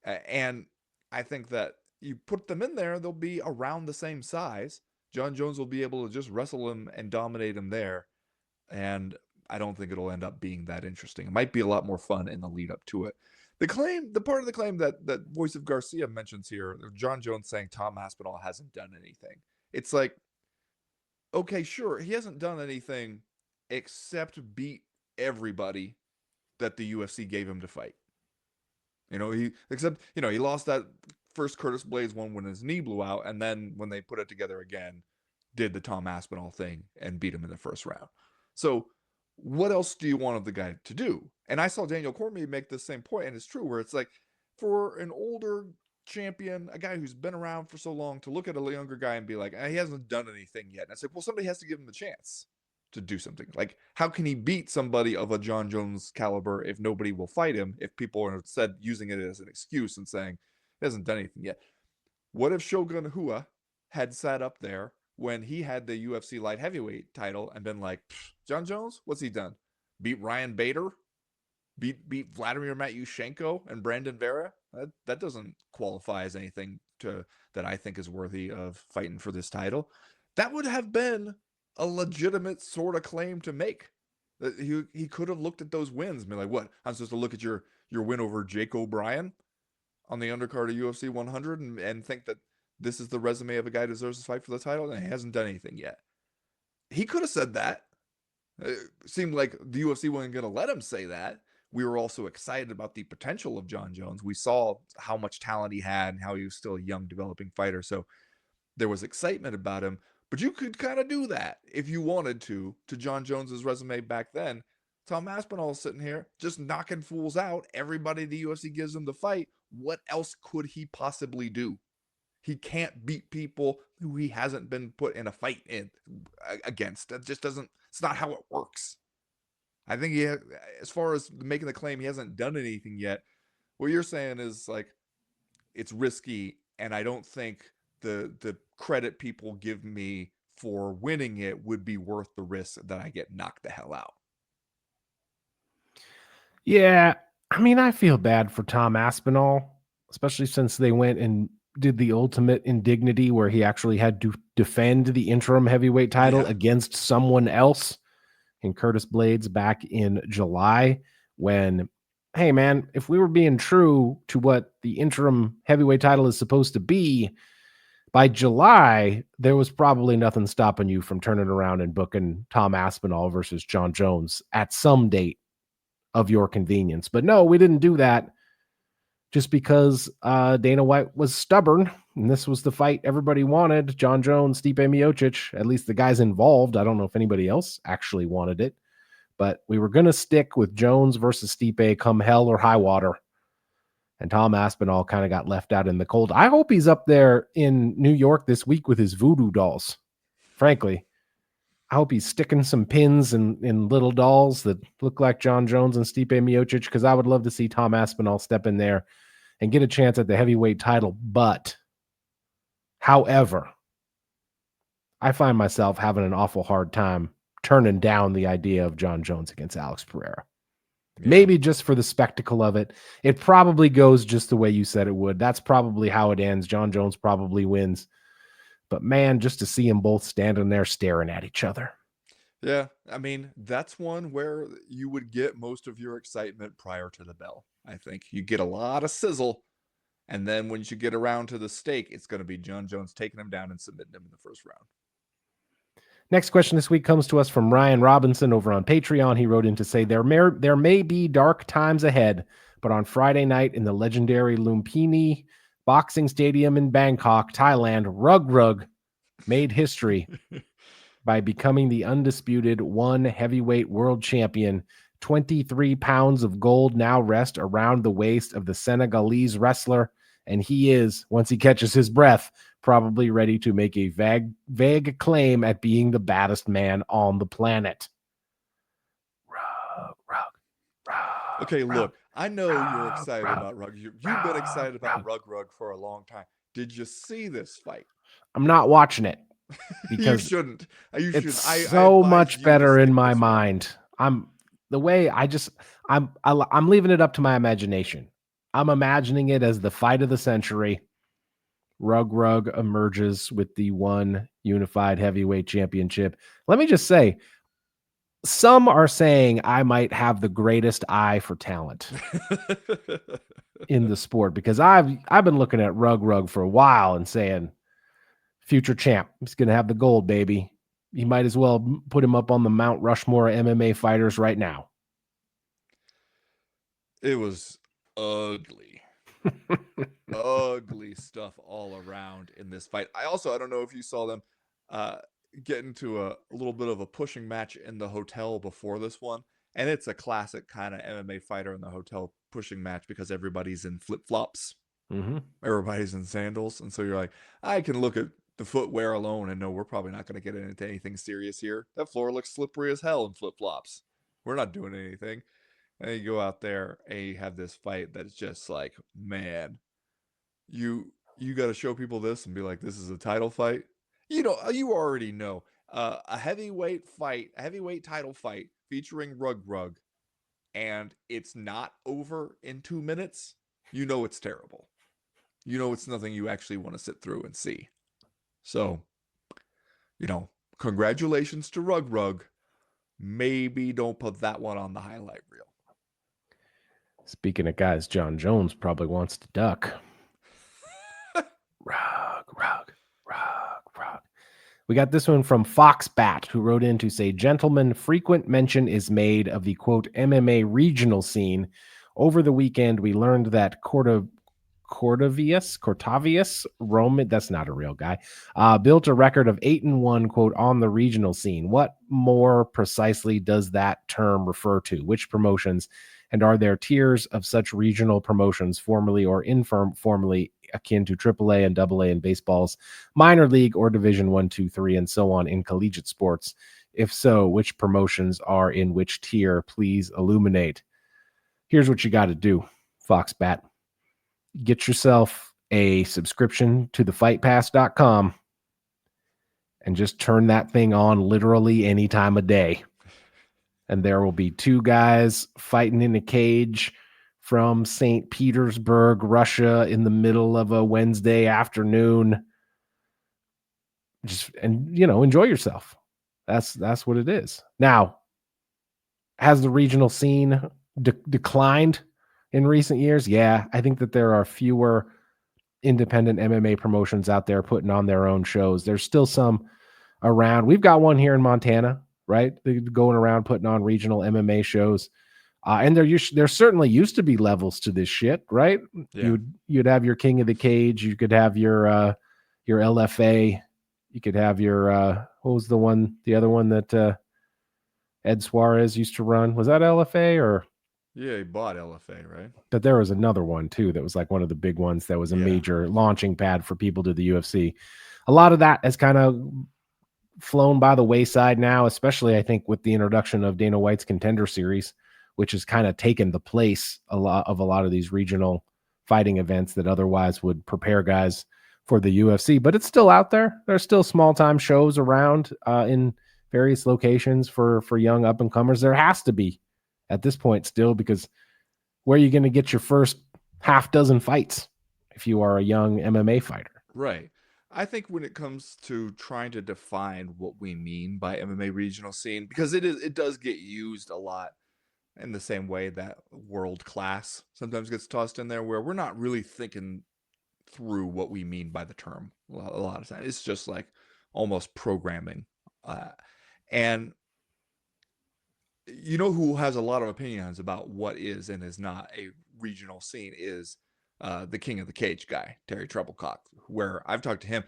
And I think that you put them in there, they'll be around the same size. John Jones will be able to just wrestle him and dominate him there. And I don't think it'll end up being that interesting. It might be a lot more fun in the lead up to it. The part of the claim that Voice of Garcia mentions here, John Jones saying Tom Aspinall hasn't done anything. It's like, okay, sure, he hasn't done anything except beat everybody that the UFC gave him to fight. He lost that first Curtis Blades one when his knee blew out, and then when they put it together again, did the Tom Aspinall thing and beat him in the first round. So what else do you want of the guy to do? And I saw Daniel Cormier make the same point, and it's true, where it's like, for an older champion, a guy who's been around for so long, to look at a younger guy and be like, he hasn't done anything yet. And it's like, well, somebody has to give him the chance to do something. Like, how can he beat somebody of a John Jones caliber if nobody will fight him, if people are instead using it as an excuse and saying he hasn't done anything yet? What if Shogun Rua had sat up there when he had the UFC light heavyweight title and been like, John Jones, what's he done? Beat Ryan Bader? Beat Vladimir Matyushenko and Brandon Vera? That doesn't qualify as anything that I think is worthy of fighting for this title, that would have been a legitimate sort of claim to make. That he could have looked at those wins and be like, "What? I'm supposed to look at your win over Jake O'Brien on the undercard of UFC 100 and think that this is the resume of a guy who deserves to fight for the title, and he hasn't done anything yet." He could have said that. It seemed like the UFC wasn't going to let him say that. We were also excited about the potential of John Jones. We saw how much talent he had and how he was still a young, developing fighter. So there was excitement about him. But you could kind of do that if you wanted to John Jones's resume back then. Tom Aspinall sitting here just knocking fools out. Everybody the UFC gives him the fight. What else could he possibly do? He can't beat people who he hasn't been put in a fight against. That just doesn't. It's not how it works. I think as far as making the claim, he hasn't done anything yet. What you're saying is like it's risky, and I don't think the credit people give me for winning it would be worth the risk that I get knocked the hell out. Yeah, I mean, I feel bad for Tom Aspinall, especially since they went and did the ultimate indignity where he actually had to defend the interim heavyweight title Yeah. against someone else in Curtis Blades back in July. When, hey man, if we were being true to what the interim heavyweight title is supposed to be, by July, there was probably nothing stopping you from turning around and booking Tom Aspinall versus John Jones at some date of your convenience. But no, we didn't do that just because Dana White was stubborn. And this was the fight everybody wanted. John Jones, Stipe Miocic, at least the guys involved. I don't know if anybody else actually wanted it, but we were going to stick with Jones versus Stipe come hell or high water. And Tom Aspinall kind of got left out in the cold. I hope he's up there in New York this week with his voodoo dolls. Frankly, I hope he's sticking some pins in little dolls that look like John Jones and Stipe Miocic, because I would love to see Tom Aspinall step in there and get a chance at the heavyweight title. But, however, I find myself having an awful hard time turning down the idea of John Jones against Alex Pereira. Yeah. Maybe just for the spectacle of it. It probably goes just the way you said it would. That's probably how it ends. John Jones probably wins. But man, just to see them both standing there staring at each other. Yeah, I mean, that's one where you would get most of your excitement prior to the bell. I think you get a lot of sizzle, and then once you get around to the stake, it's going to be John Jones taking him down and submitting him in the first round. Next question this week comes to us from Ryan Robinson over on Patreon. He wrote in to say, there may be dark times ahead, but on Friday night in the legendary Lumpini Boxing Stadium in Bangkok, Thailand, Rug made history by becoming the undisputed one heavyweight world champion. 23 pounds of gold now rest around the waist of the Senegalese wrestler, and he is, once he catches his breath, probably ready to make a vague claim at being the baddest man on the planet. Okay, look, I know you're excited about Rug. You've been excited about Rug for a long time. Did you see this fight? I'm not watching it You because shouldn't. You it's shouldn't. I so advise much you to better in skip my this one. mind. I'm leaving it up to my imagination. I'm imagining it as the fight of the century. Rug emerges with the one unified heavyweight championship. Let me just say, some are saying I might have the greatest eye for talent in the sport, because I've been looking at Rug for a while and saying, future champ, he's going to have the gold, baby. You might as well put him up on the Mount Rushmore MMA fighters right now. It was ugly. Ugly stuff all around in this fight. I don't know if you saw them uh, get into a little bit of a pushing match in the hotel before this one. And it's a classic kind of MMA fighter in the hotel pushing match because everybody's in flip flops, everybody's in sandals. And so you're like, I can look at the footwear alone and know we're probably not going to get into anything serious here. That floor looks slippery as hell in flip flops. We're not doing anything. And you go out there and you have this fight that's just like, man, you got to show people this and be like, this is a title fight. You already know a heavyweight fight, a heavyweight title fight featuring Rug, and it's not over in 2 minutes. You know it's terrible. it's nothing you actually want to sit through and see. So, you know, congratulations to Rug Rug. Maybe don't put that one on the highlight reel. Speaking of guys, John Jones probably wants to duck. Rug, rug, rug, rug. We got this one from Foxbat, who wrote in to say, "Gentlemen, frequent mention is made of the quote MMA regional scene. Over the weekend, we learned that Cortavius Roman, that's not a real guy, built a record of 8-1, quote, on the regional scene. What more precisely does that term refer to? Which promotions? And are there tiers of such regional promotions, formally or informally, akin to AAA and AA in baseball's minor league or Division 1, 2, 3, and so on in collegiate sports? If so, which promotions are in which tier? Please illuminate." Here's what you got to do, Foxbat. Get yourself a subscription to thefightpass.com and just turn that thing on literally any time of day. And there will be two guys fighting in a cage from St. Petersburg, Russia, in the middle of a Wednesday afternoon. Enjoy yourself. That's what it is. Now, has the regional scene declined in recent years? Yeah, I think that there are fewer independent MMA promotions out there putting on their own shows. There's still some around. We've got one here in Montana, right? They're going around putting on regional MMA shows. And there certainly used to be levels to this shit, right? Yeah. You'd have your King of the Cage, you could have your LFA, you could have your what was the other one that Ed Suarez used to run? Was that LFA or? Yeah, he bought LFA, right? But there was another one too that was like one of the big ones that was a major launching pad for people to the UFC. A lot of that has kind of flown by the wayside now, especially I think with the introduction of Dana White's Contender Series, which has kind of taken the place a lot of these regional fighting events that otherwise would prepare guys for the UFC. But it's still out there. There's still small time shows around in various locations for young up and comers. There has to be at this point still, because where are you going to get your first half dozen fights if you are a young MMA fighter? Right. I think when it comes to trying to define what we mean by MMA regional scene, because it does get used a lot in the same way that world class sometimes gets tossed in there, where we're not really thinking through what we mean by the term a lot of times. It's just like almost programming. And you know who has a lot of opinions about what is and is not a regional scene is the King of the Cage guy, Terry Treblecock, where I've talked to him.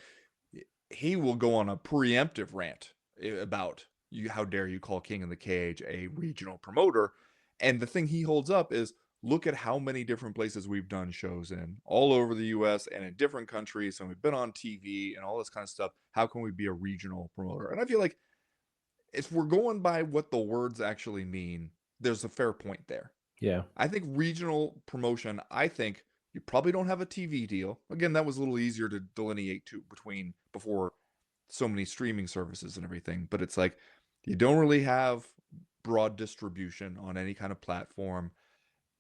He will go on a preemptive rant about you. How dare you call King of the Cage a regional promoter? And the thing he holds up is, look at how many different places we've done shows in all over the US and in different countries, and we've been on TV and all this kind of stuff. How can we be a regional promoter? And I feel like if we're going by what the words actually mean, there's a fair point there. Yeah. I think regional promotion, I think you probably don't have a TV deal. Again, that was a little easier to delineate to between before so many streaming services and everything, but it's like you don't really have broad distribution on any kind of platform,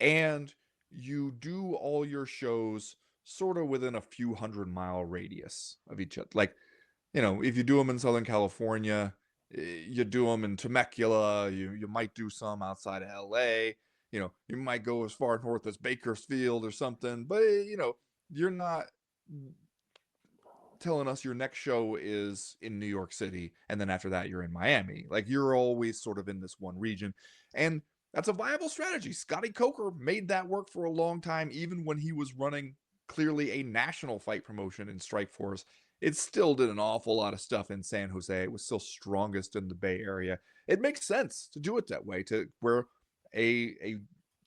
and you do all your shows sort of within a few 100-mile radius of each other. Like, if you do them in Southern California, you do them in Temecula, you might do some outside of LA, you might go as far north as Bakersfield or something, but you're not telling us your next show is in New York City and then after that you're in Miami. Like, you're always sort of in this one region. And that's a viable strategy. Scotty Coker made that work for a long time, even when he was running clearly a national fight promotion in Strikeforce. It still did an awful lot of stuff in San Jose. It was still strongest in the Bay Area. It makes sense to do it that way, to where a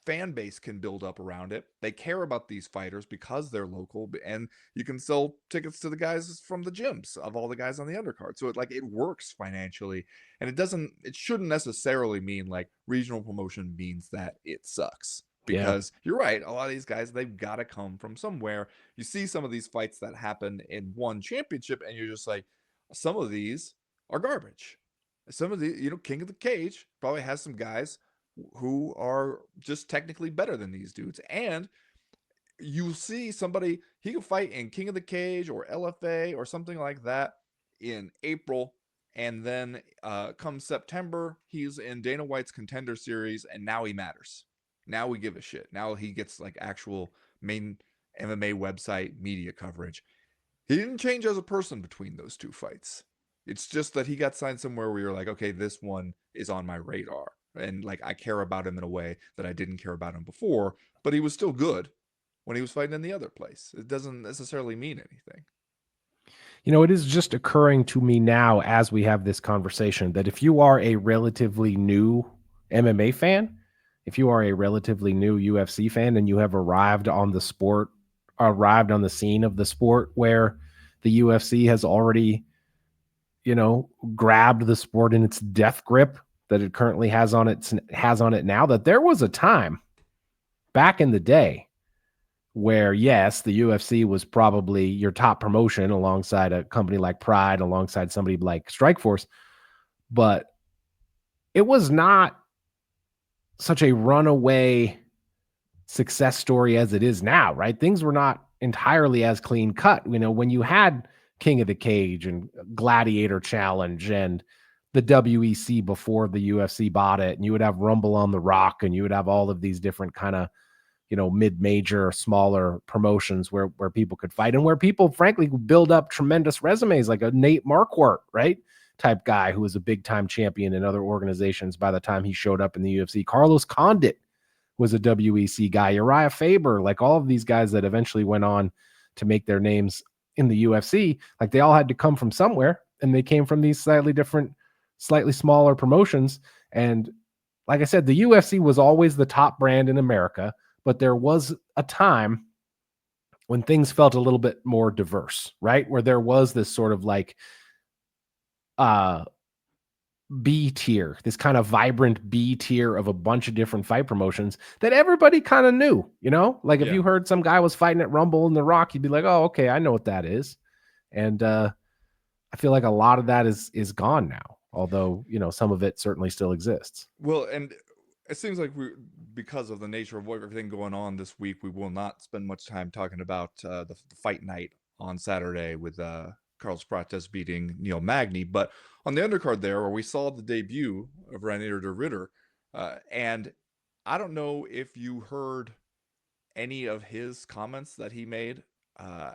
fan base can build up around it. They care about these fighters because they're local, and you can sell tickets to the guys from the gyms of all the guys on the undercard. So it works financially, and it shouldn't necessarily mean like regional promotion means that it sucks. Yeah. Because you're right, a lot of these guys, they've got to come from somewhere. You see some of these fights that happen in one championship, and you're just like, some of these are garbage. Some of the, King of the Cage probably has some guys who are just technically better than these dudes. And you see somebody, he can fight in King of the Cage or LFA or something like that in April, and then come September, he's in Dana White's Contender Series, and now he matters. Now we give a shit. Now he gets like actual main MMA website media coverage. He didn't change as a person between those two fights. It's just that he got signed somewhere where you're like, okay, this one is on my radar. And like I care about him in a way that I didn't care about him before, but he was still good when he was fighting in the other place. It doesn't necessarily mean anything. It is just occurring to me now as we have this conversation that if you are a relatively new MMA fan, if you are a relatively new UFC fan and you have arrived on the scene of the sport where the UFC has already, grabbed the sport in its death grip that it currently has on it now, that there was a time back in the day where, yes, the UFC was probably your top promotion alongside a company like Pride, alongside somebody like Strikeforce, but it was not such a runaway success story as it is now, right? Things were not entirely as clean cut. When you had King of the Cage and Gladiator Challenge and the WEC before the UFC bought it, and you would have Rumble on the Rock, and you would have all of these different kind of mid-major, smaller promotions where people could fight and where people, frankly, build up tremendous resumes, like a Nate Marquardt, right? Type guy who was a big-time champion in other organizations by the time he showed up in the UFC. Carlos Condit was a WEC guy. Uriah Faber, like all of these guys that eventually went on to make their names in the UFC, like they all had to come from somewhere, and they came from these slightly different, slightly smaller promotions. And like I said, the UFC was always the top brand in America, but there was a time when things felt a little bit more diverse, right? Where there was this sort of like B tier, this kind of vibrant B tier of a bunch of different fight promotions that everybody kind of knew, like if Yeah. you heard some guy was fighting at Rumble in the Rock, you'd be like, oh, okay, I know what that is. And I feel like a lot of that is gone now, although, some of it certainly still exists. Well, and it seems like because of the nature of everything going on this week, we will not spend much time talking about the fight night on Saturday with Carlos Prates beating Neil Magny. But on the undercard there, where we saw the debut of Reinier de Ritter, and I don't know if you heard any of his comments that he made uh,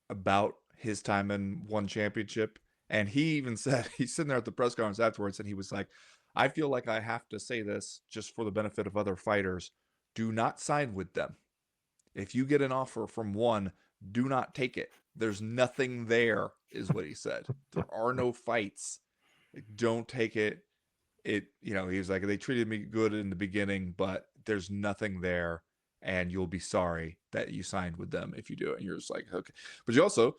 about his time in one championship. And he even said, he's sitting there at the press conference afterwards, and he was like, I feel like I have to say this just for the benefit of other fighters. Do not sign with them. If you get an offer from one, do not take it. There's nothing there, is what he said. There are no fights. Don't take it. He was like, they treated me good in the beginning, but there's nothing there, and you'll be sorry that you signed with them if you do it. And you're just like, okay. But you also,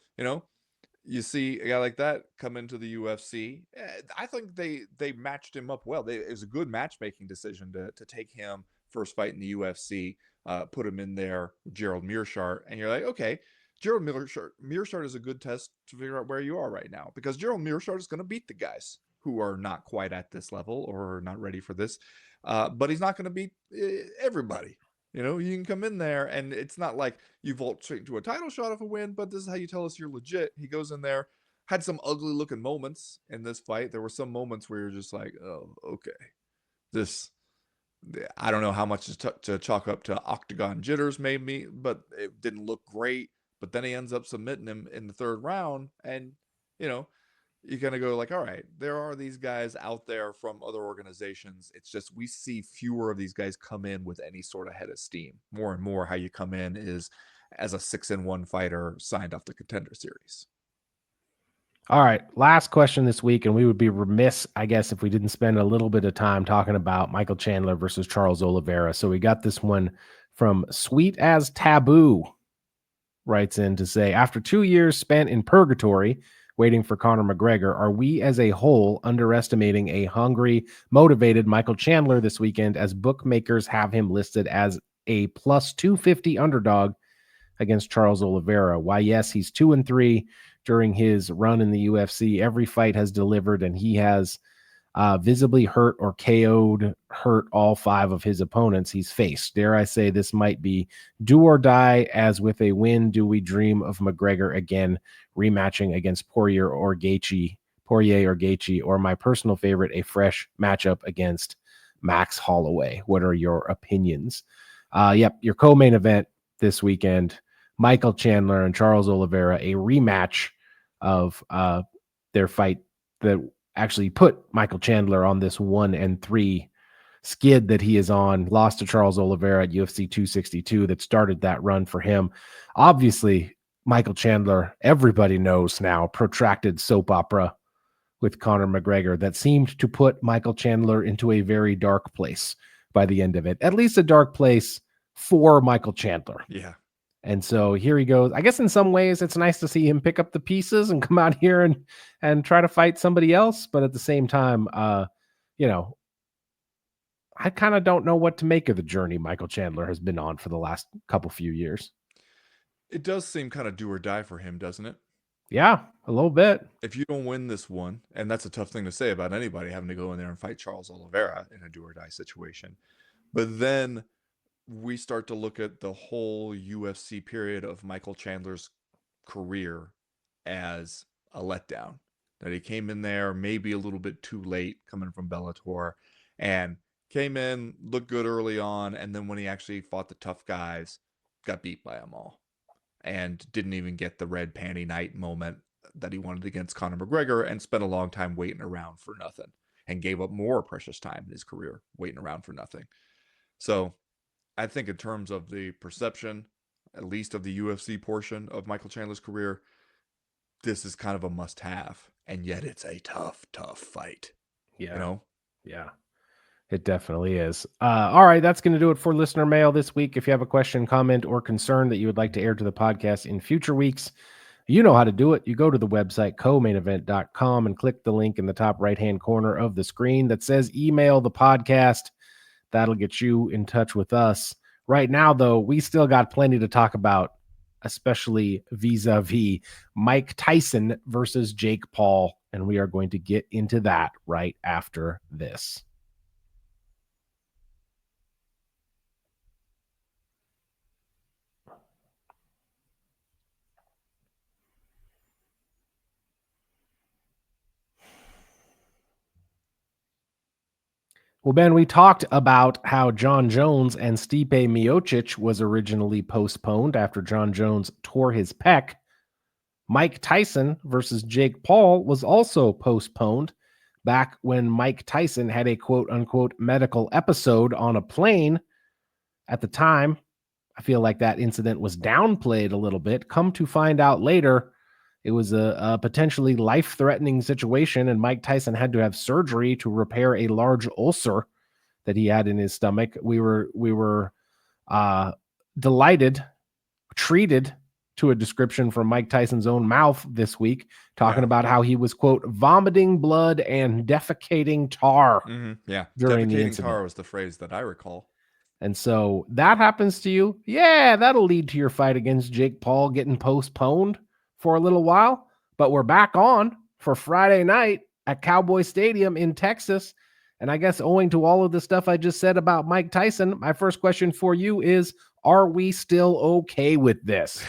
you see a guy like that come into the UFC. I think they matched him up well. It was a good matchmaking decision to take him first fight in the UFC, put him in there with Gerald Meerschaert, and you're like, okay, Gerald Meerschaert is a good test to figure out where you are right now, because Gerald Meerschaert is going to beat the guys who are not quite at this level or not ready for this, but he's not going to beat everybody. You can come in there, and it's not like you vault straight to a title shot of a win, but this is how you tell us you're legit. He goes in there, had some ugly looking moments in this fight. There were some moments where you're just like, oh, okay. I don't know how much to chalk up to octagon jitters maybe, but it didn't look great. But then he ends up submitting him in the third round, and, you know, you kind of go like, all right, there are these guys out there from other organizations. It's just we see fewer of these guys come in with any sort of head of steam. More and more, how you come in is as a 6-1 fighter signed off the Contender Series. All right, last question this week, and we would be remiss, I guess, if we didn't spend a little bit of time talking about Michael Chandler versus Charles Olivera. So we got this one from Sweet as Taboo, writes in to say, after 2 years spent in purgatory waiting for Conor McGregor, are we as a whole underestimating a hungry, motivated Michael Chandler this weekend, as bookmakers have him listed as a plus 250 underdog against Charles Olivera? Why, yes, he's 2-3 during his run in the UFC. Every fight has delivered, and he has visibly hurt or hurt all 5 of his opponents he's faced. Dare I say this might be do or die, as with a win, do we dream of McGregor again rematching against Poirier or Gaethje, or my personal favorite, a fresh matchup against Max Holloway. What are your opinions? Yep, your co-main event this weekend, Michael Chandler and Charles Oliveira, a rematch of their fight that actually put Michael Chandler on this 1-3 skid that he is on. Lost to Charles Oliveira at UFC 262 that started that run for him. Obviously, Michael Chandler, everybody knows now, protracted soap opera with Conor McGregor that seemed to put Michael Chandler into a very dark place by the end of it. At least a dark place for Michael Chandler. Yeah. And so here he goes. I guess in some ways it's nice to see him pick up the pieces and come out here and try to fight somebody else. But at the same time, you know, I kind of don't know what to make of the journey Michael Chandler has been on for the last few years. It does seem kind of do or die for him, doesn't it? Yeah, a little bit. If you don't win this one, and that's a tough thing to say about anybody having to go in there and fight Charles Oliveira in a do or die situation. But then we start to look at the whole UFC period of Michael Chandler's career as a letdown. That he came in there maybe a little bit too late coming from Bellator and came in, looked good early on, and then when he actually fought the tough guys, got beat by them all and didn't even get the red panty night moment that he wanted against Conor McGregor and spent a long time waiting around for nothing and gave up more precious time in his career waiting around for nothing. So I think in terms of the perception, at least of the UFC portion of Michael Chandler's career, this is kind of a must-have, and yet it's a tough, tough fight. Yeah. You know? Yeah. It definitely is. All right, that's going to do it for listener mail this week. If you have a question, comment, or concern that you would like to air to the podcast in future weeks, you know how to do it. You go to the website, comainevent.com, and click the link in the top right-hand corner of the screen that says email the podcast. That'll get you in touch with us. Right now, though, we still got plenty to talk about, especially vis-a-vis Mike Tyson versus Jake Paul, and we are going to get into that right after this. Well, Ben, we talked about how John Jones and Stipe Miocic was originally postponed after John Jones tore his pec. Mike Tyson versus Jake Paul was also postponed back when Mike Tyson had a quote-unquote medical episode on a plane. At the time, I feel like that incident was downplayed a little bit. Come to find out later, it was a potentially life-threatening situation, and Mike Tyson had to have surgery to repair a large ulcer that he had in his stomach. We were delighted, treated to a description from Mike Tyson's own mouth this week, talking about how he was, quote, vomiting blood and defecating tar during the defecating incident. tar was the phrase that I recall. And so that happens to you. Yeah, that'll lead to your fight against Jake Paul getting postponed for a little while. But we're back on for Friday night at Cowboy Stadium in Texas. And I guess owing to all of the stuff I just said about Mike Tyson, my first question for you is, are we still okay with this?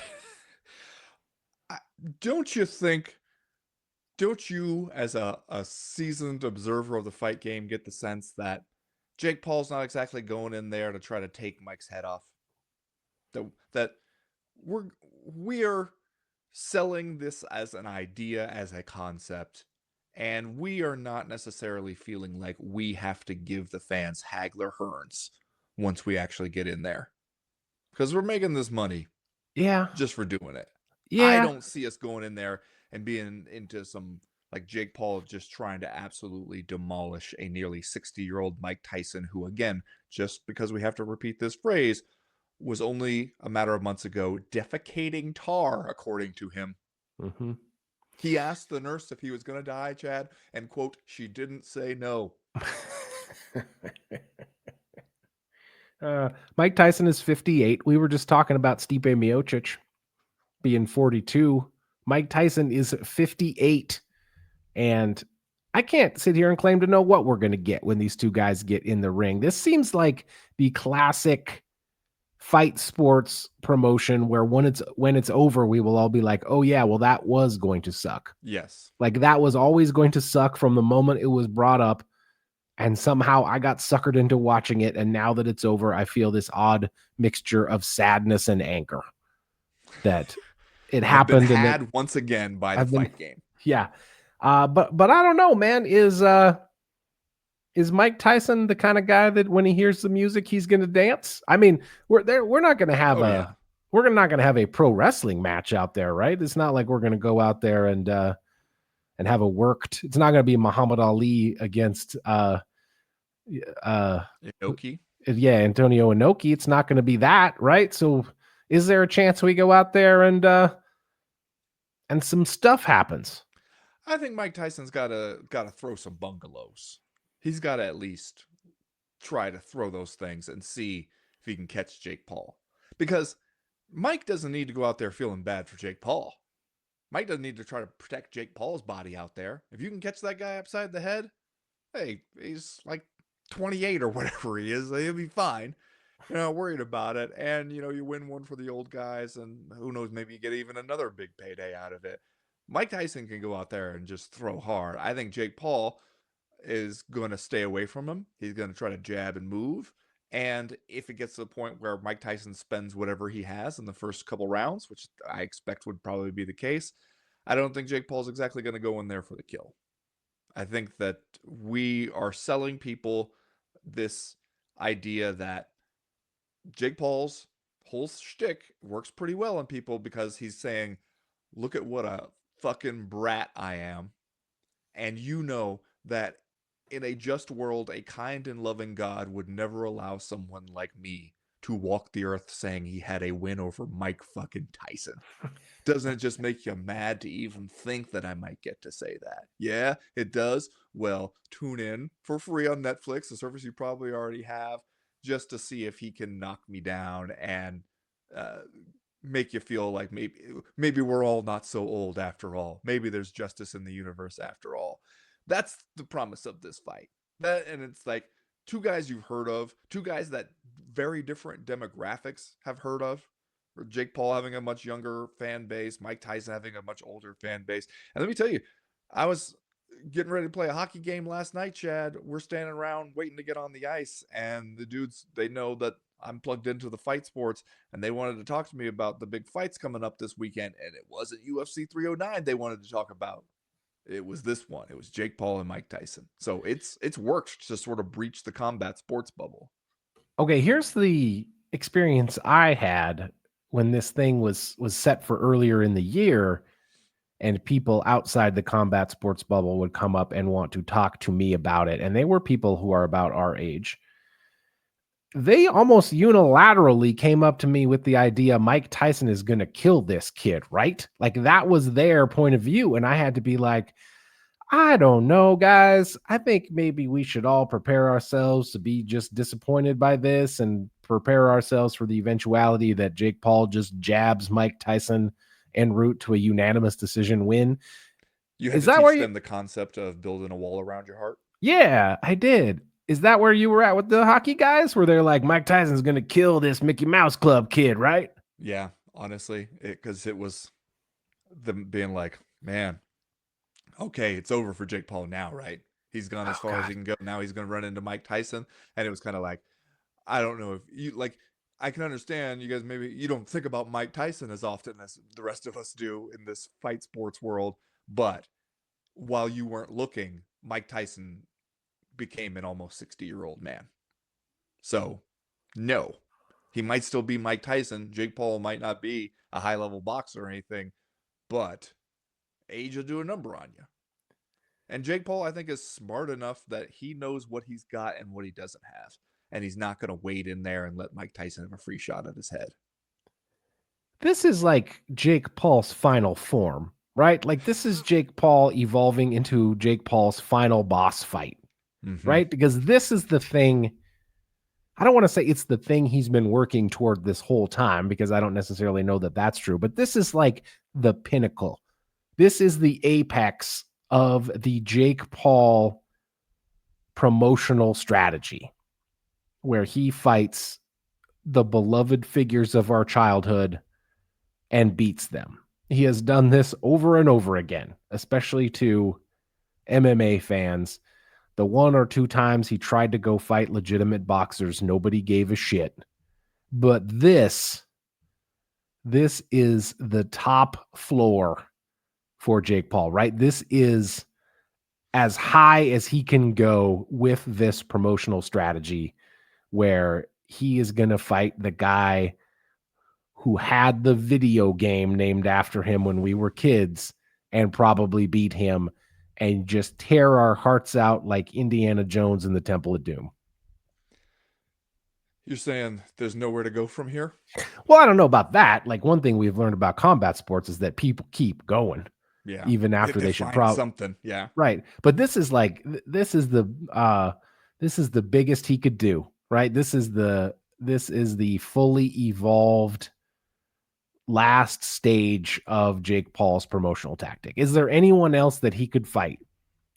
Don't you, as a seasoned observer of the fight game, get the sense that Jake Paul's not exactly going in there to try to take Mike's head off? That we're selling this as an idea, as a concept, and we are not necessarily feeling like we have to give the fans Hagler Hearns once we actually get in there. Because we're making this money just for doing it. I don't see us going in there and being into some, like, Jake Paul just trying to absolutely demolish a nearly 60-year-old Mike Tyson, who, again, just because we have to repeat this phrase, was only a matter of months ago defecating tar, according to him. Mm-hmm. He asked the nurse if he was going to die, Chad, and, quote, she didn't say no. Mike Tyson is 58. We were just talking about Stipe Miocic being 42. Mike Tyson is 58. And I can't sit here and claim to know what we're going to get when these two guys get in the ring. This seems like the classic fight sports promotion where when it's over, we will all be like, oh yeah, well, that was going to suck. Yes. Like that was always going to suck from the moment it was brought up. And somehow I got suckered into watching it. And now that it's over, I feel this odd mixture of sadness and anger that it I've been happened and that had once again by the I've been, fight game. yeah. But I don't know, man. Is Mike Tyson the kind of guy that when he hears the music, he's going to dance? I mean, we're not going to have Oh, yeah. we're not going to have a pro wrestling match out there, right? It's not like we're going to go out there and have a worked. It's not going to be Muhammad Ali against Inoki. yeah, Antonio Inoki. It's not going to be that, right? So is there a chance we go out there and some stuff happens? I think Mike Tyson's gotta throw some bungalows. He's gotta at least try to throw those things and see if he can catch Jake Paul. Because Mike doesn't need to go out there feeling bad for Jake Paul. Mike doesn't need to try to protect Jake Paul's body out there. If you can catch that guy upside the head, hey, he's like 28 or whatever he is, he'll be fine. You're not worried about it. And, you win one for the old guys, and who knows, maybe you get even another big payday out of it. Mike Tyson can go out there and just throw hard. I think Jake Paul is going to stay away from him. He's going to try to jab and move. And if it gets to the point where Mike Tyson spends whatever he has in the first couple rounds, which I expect would probably be the case, I don't think Jake Paul's exactly going to go in there for the kill. I think that we are selling people this idea that Jake Paul's whole shtick works pretty well on people because he's saying, look at what a fucking brat I am. And you know that in a just world, a kind and loving God would never allow someone like me to walk the earth saying he had a win over Mike fucking Tyson. Doesn't it just make you mad to even think that I might get to say that? Yeah, it does. Well, tune in for free on Netflix, the service you probably already have, just to see if he can knock me down and uh, make you feel like maybe we're all not so old after all. Maybe there's justice in the universe after all. That's the promise of this fight. And it's like two guys you've heard of, two guys that very different demographics have heard of. Or Jake Paul having a much younger fan base, Mike Tyson having a much older fan base. And let me tell you, I was getting ready to play a hockey game last night, Chad. We're standing around waiting to get on the ice, and the dudes, they know that I'm plugged into the fight sports, and they wanted to talk to me about the big fights coming up this weekend. And it wasn't UFC 309 they wanted to talk about. It was this one. It was Jake Paul and Mike Tyson. So it's worked to sort of breach the combat sports bubble. Okay, here's the experience I had when this thing was set for earlier in the year, and people outside the combat sports bubble would come up and want to talk to me about it. And they were people who are about our age. They almost unilaterally came up to me with the idea Mike Tyson is going to kill this kid, right? Like that was their point of view. And I had to be like, I don't know, guys. I think maybe we should all prepare ourselves to be just disappointed by this and prepare ourselves for the eventuality that Jake Paul just jabs Mike Tyson en route to a unanimous decision win. You had to teach them the concept of building a wall around your heart? Yeah, I did. Is that where you were at with the hockey guys? Where they're like, Mike Tyson's going to kill this Mickey Mouse Club kid, right? Yeah, honestly, because it was them being like, man, okay, it's over for Jake Paul now, right? He's gone as far as he can go. Now he's going to run into Mike Tyson. And it was kind of like, I don't know if you like, I can understand you guys, maybe you don't think about Mike Tyson as often as the rest of us do in this fight sports world. But while you weren't looking, Mike Tyson became an almost 60-year-old man. So, no, he might still be Mike Tyson. Jake Paul might not be a high level boxer or anything, but age will do a number on you. And Jake Paul, I think, is smart enough that he knows what he's got and what he doesn't have. And he's not going to wade in there and let Mike Tyson have a free shot at his head. This is like Jake Paul's final form, right? Like this is Jake Paul evolving into Jake Paul's final boss fight, right? Because this is the thing. I don't want to say it's the thing he's been working toward this whole time because I don't necessarily know that that's true, but this is like the pinnacle. This is the apex of the Jake Paul promotional strategy where he fights the beloved figures of our childhood and beats them. He has done this over and over again, especially to MMA fans. The one or two times he tried to go fight legitimate boxers, nobody gave a shit. But this is the top floor for Jake Paul, right? This is as high as he can go with this promotional strategy where he is going to fight the guy who had the video game named after him when we were kids and probably beat him and just tear our hearts out like Indiana Jones in the Temple of Doom. You're saying there's nowhere to go from here? Well, I don't know about that. Like one thing we've learned about combat sports is that people keep going Yeah. even after They they should find probably something. Yeah. right. But this is like this is the biggest he could do, right? This is the fully evolved last stage of Jake Paul's promotional tactic. Is there anyone else that he could fight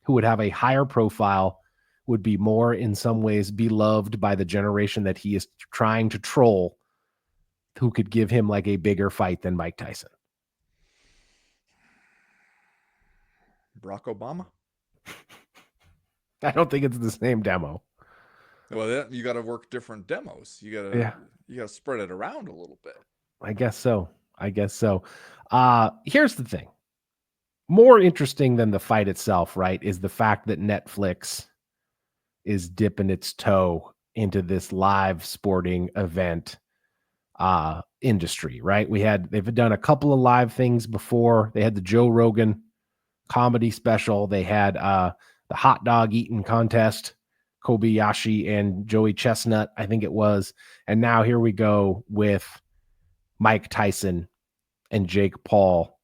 who would have a higher profile, would be more in some ways beloved by the generation that he is trying to troll, who could give him like a bigger fight than Mike Tyson? Barack Obama? I don't think it's the same demo. Well, you got to work different demos. Yeah, You got to spread it around a little bit. I guess so. I guess so. Here's the thing. More interesting than the fight itself, right, is the fact that Netflix is dipping its toe into this live sporting event industry, right? They've done a couple of live things before. They had the Joe Rogan comedy special. They had the hot dog eating contest, Kobayashi and Joey Chestnut, I think it was. And now here we go with Mike Tyson and Jake Paul.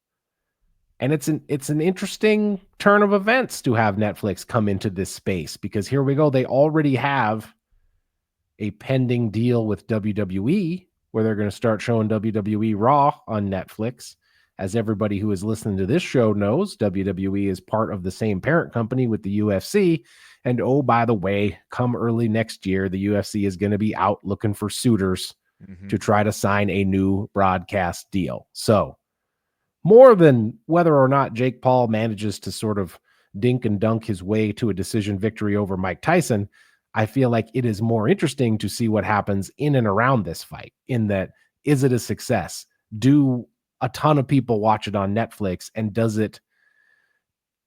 And it's an interesting turn of events to have Netflix come into this space because here we go. They already have a pending deal with WWE where they're going to start showing WWE Raw on Netflix. As everybody who is listening to this show knows, WWE is part of the same parent company with the UFC. And oh, by the way, come early next year, the UFC is going to be out looking for suitors to try to sign a new broadcast deal. So more than whether or not Jake Paul manages to sort of dink and dunk his way to a decision victory over Mike Tyson, I feel like it is more interesting to see what happens in and around this fight. In that, is it a success? Do a ton of people watch it on Netflix? And does it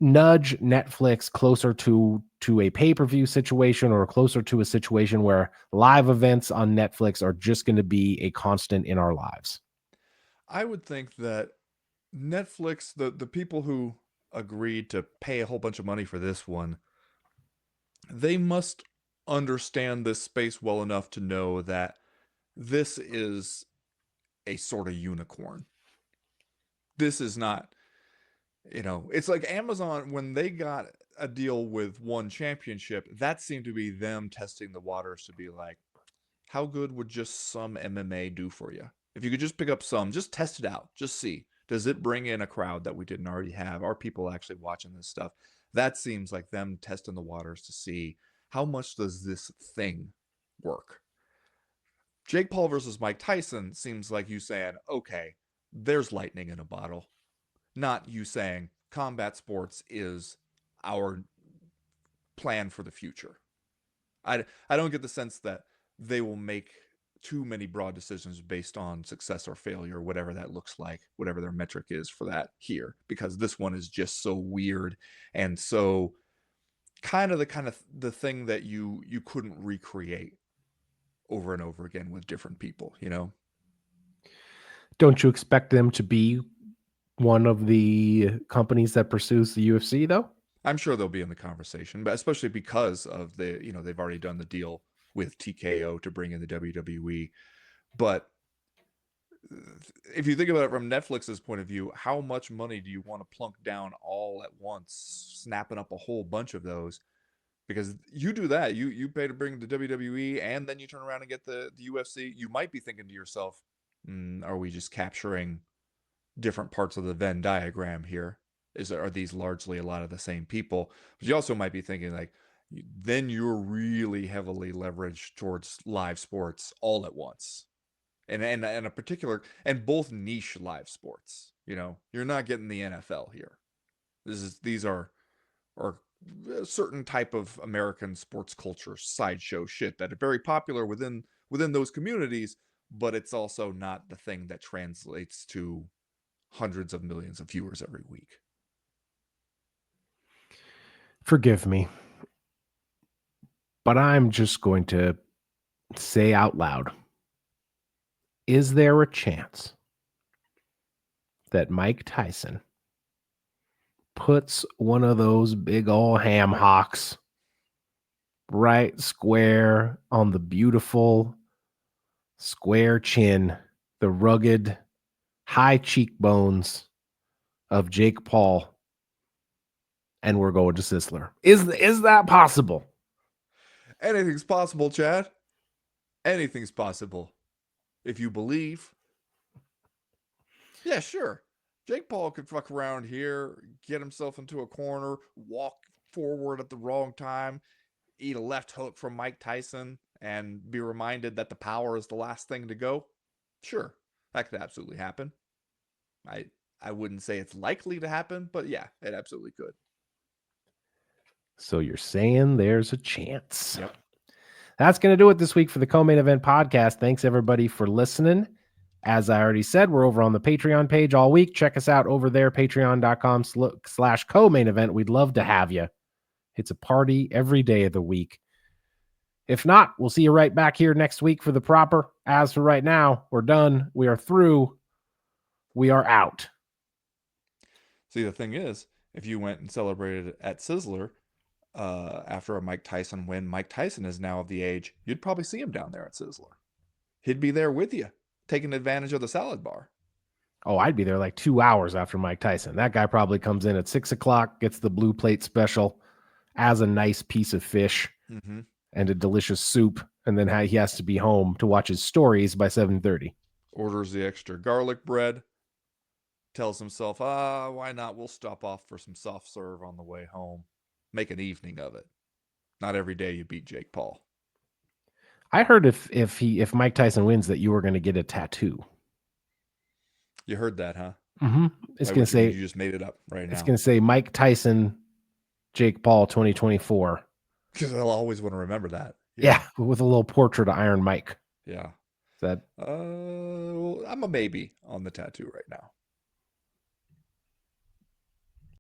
nudge Netflix closer to a pay-per-view situation or closer to a situation where live events on Netflix are just going to be a constant in our lives? I would think that Netflix, the people who agreed to pay a whole bunch of money for this one, they must understand this space well enough to know that this is a sort of unicorn. This is not, it's like Amazon when they got a deal with One Championship, that seemed to be them testing the waters to be like, how good would just some MMA do for you? If you could just pick up some, just test it out, just see. Does it bring in a crowd that we didn't already have? Are people actually watching this stuff? That seems like them testing the waters to see how much does this thing work. Jake Paul versus Mike Tyson seems like you saying, okay, there's lightning in a bottle. Not you saying combat sports is our plan for the future. I don't get the sense that they will make too many broad decisions based on success or failure, whatever that looks like, whatever their metric is for that here, because this one is just so weird and so kind of the thing that you couldn't recreate over and over again with different people, you know? Don't you expect them to be one of the companies that pursues the UFC, though? I'm sure they'll be in the conversation, but especially because of they've already done the deal with TKO to bring in the WWE. But if you think about it from Netflix's point of view, how much money do you want to plunk down all at once, snapping up a whole bunch of those? Because you do that, you pay to bring the WWE, and then you turn around and get the UFC. You might be thinking to yourself, are we just capturing different parts of the Venn diagram here? Are these largely a lot of the same people? But you also might be thinking like, then you're really heavily leveraged towards live sports all at once, and a particular and both niche live sports. You're not getting the NFL here. These are a certain type of American sports culture sideshow shit that are very popular within those communities, but it's also not the thing that translates to hundreds of millions of viewers every week. Forgive me, but I'm just going to say out loud, is there a chance that Mike Tyson puts one of those big ol' ham hocks right square on the beautiful square chin, the rugged high cheekbones of Jake Paul, and we're going to Sizzler? Is that possible? Anything's possible, Chad. Anything's possible. If you believe. Yeah, sure. Jake Paul could fuck around here, get himself into a corner, walk forward at the wrong time, eat a left hook from Mike Tyson, and be reminded that the power is the last thing to go. Sure, that could absolutely happen. I I wouldn't say it's likely to happen, but yeah, it absolutely could. So you're saying there's a chance. Yep. That's going to do it this week for the Co-Main Event podcast. Thanks, everybody, for listening. As I already said, we're over on the Patreon page all week. Check us out over there, patreon.com/co-main event. We'd love to have you. It's a party every day of the week. If not, we'll see you right back here next week for the proper. As for right now, we're done. We are through. We are out. See, the thing is, if you went and celebrated at Sizzler after a Mike Tyson win, Mike Tyson is now of the age, you'd probably see him down there at Sizzler. He'd be there with you, taking advantage of the salad bar. Oh, I'd be there like 2 hours after Mike Tyson. That guy probably comes in at 6 o'clock, gets the blue plate special, as a nice piece of fish and a delicious soup, and then he has to be home to watch his stories by 7:30. Orders the extra garlic bread, tells himself, why not? We'll stop off for some soft serve on the way home. Make an evening of it. Not every day you beat Jake Paul. I heard if Mike Tyson wins that you were going to get a tattoo. You heard that, huh? It's going to say, you just made it up right now. It's going to say Mike Tyson, Jake Paul 2024. Because I'll always want to remember that. Yeah, with a little portrait of Iron Mike. Yeah. Is that? I'm a maybe on the tattoo right now.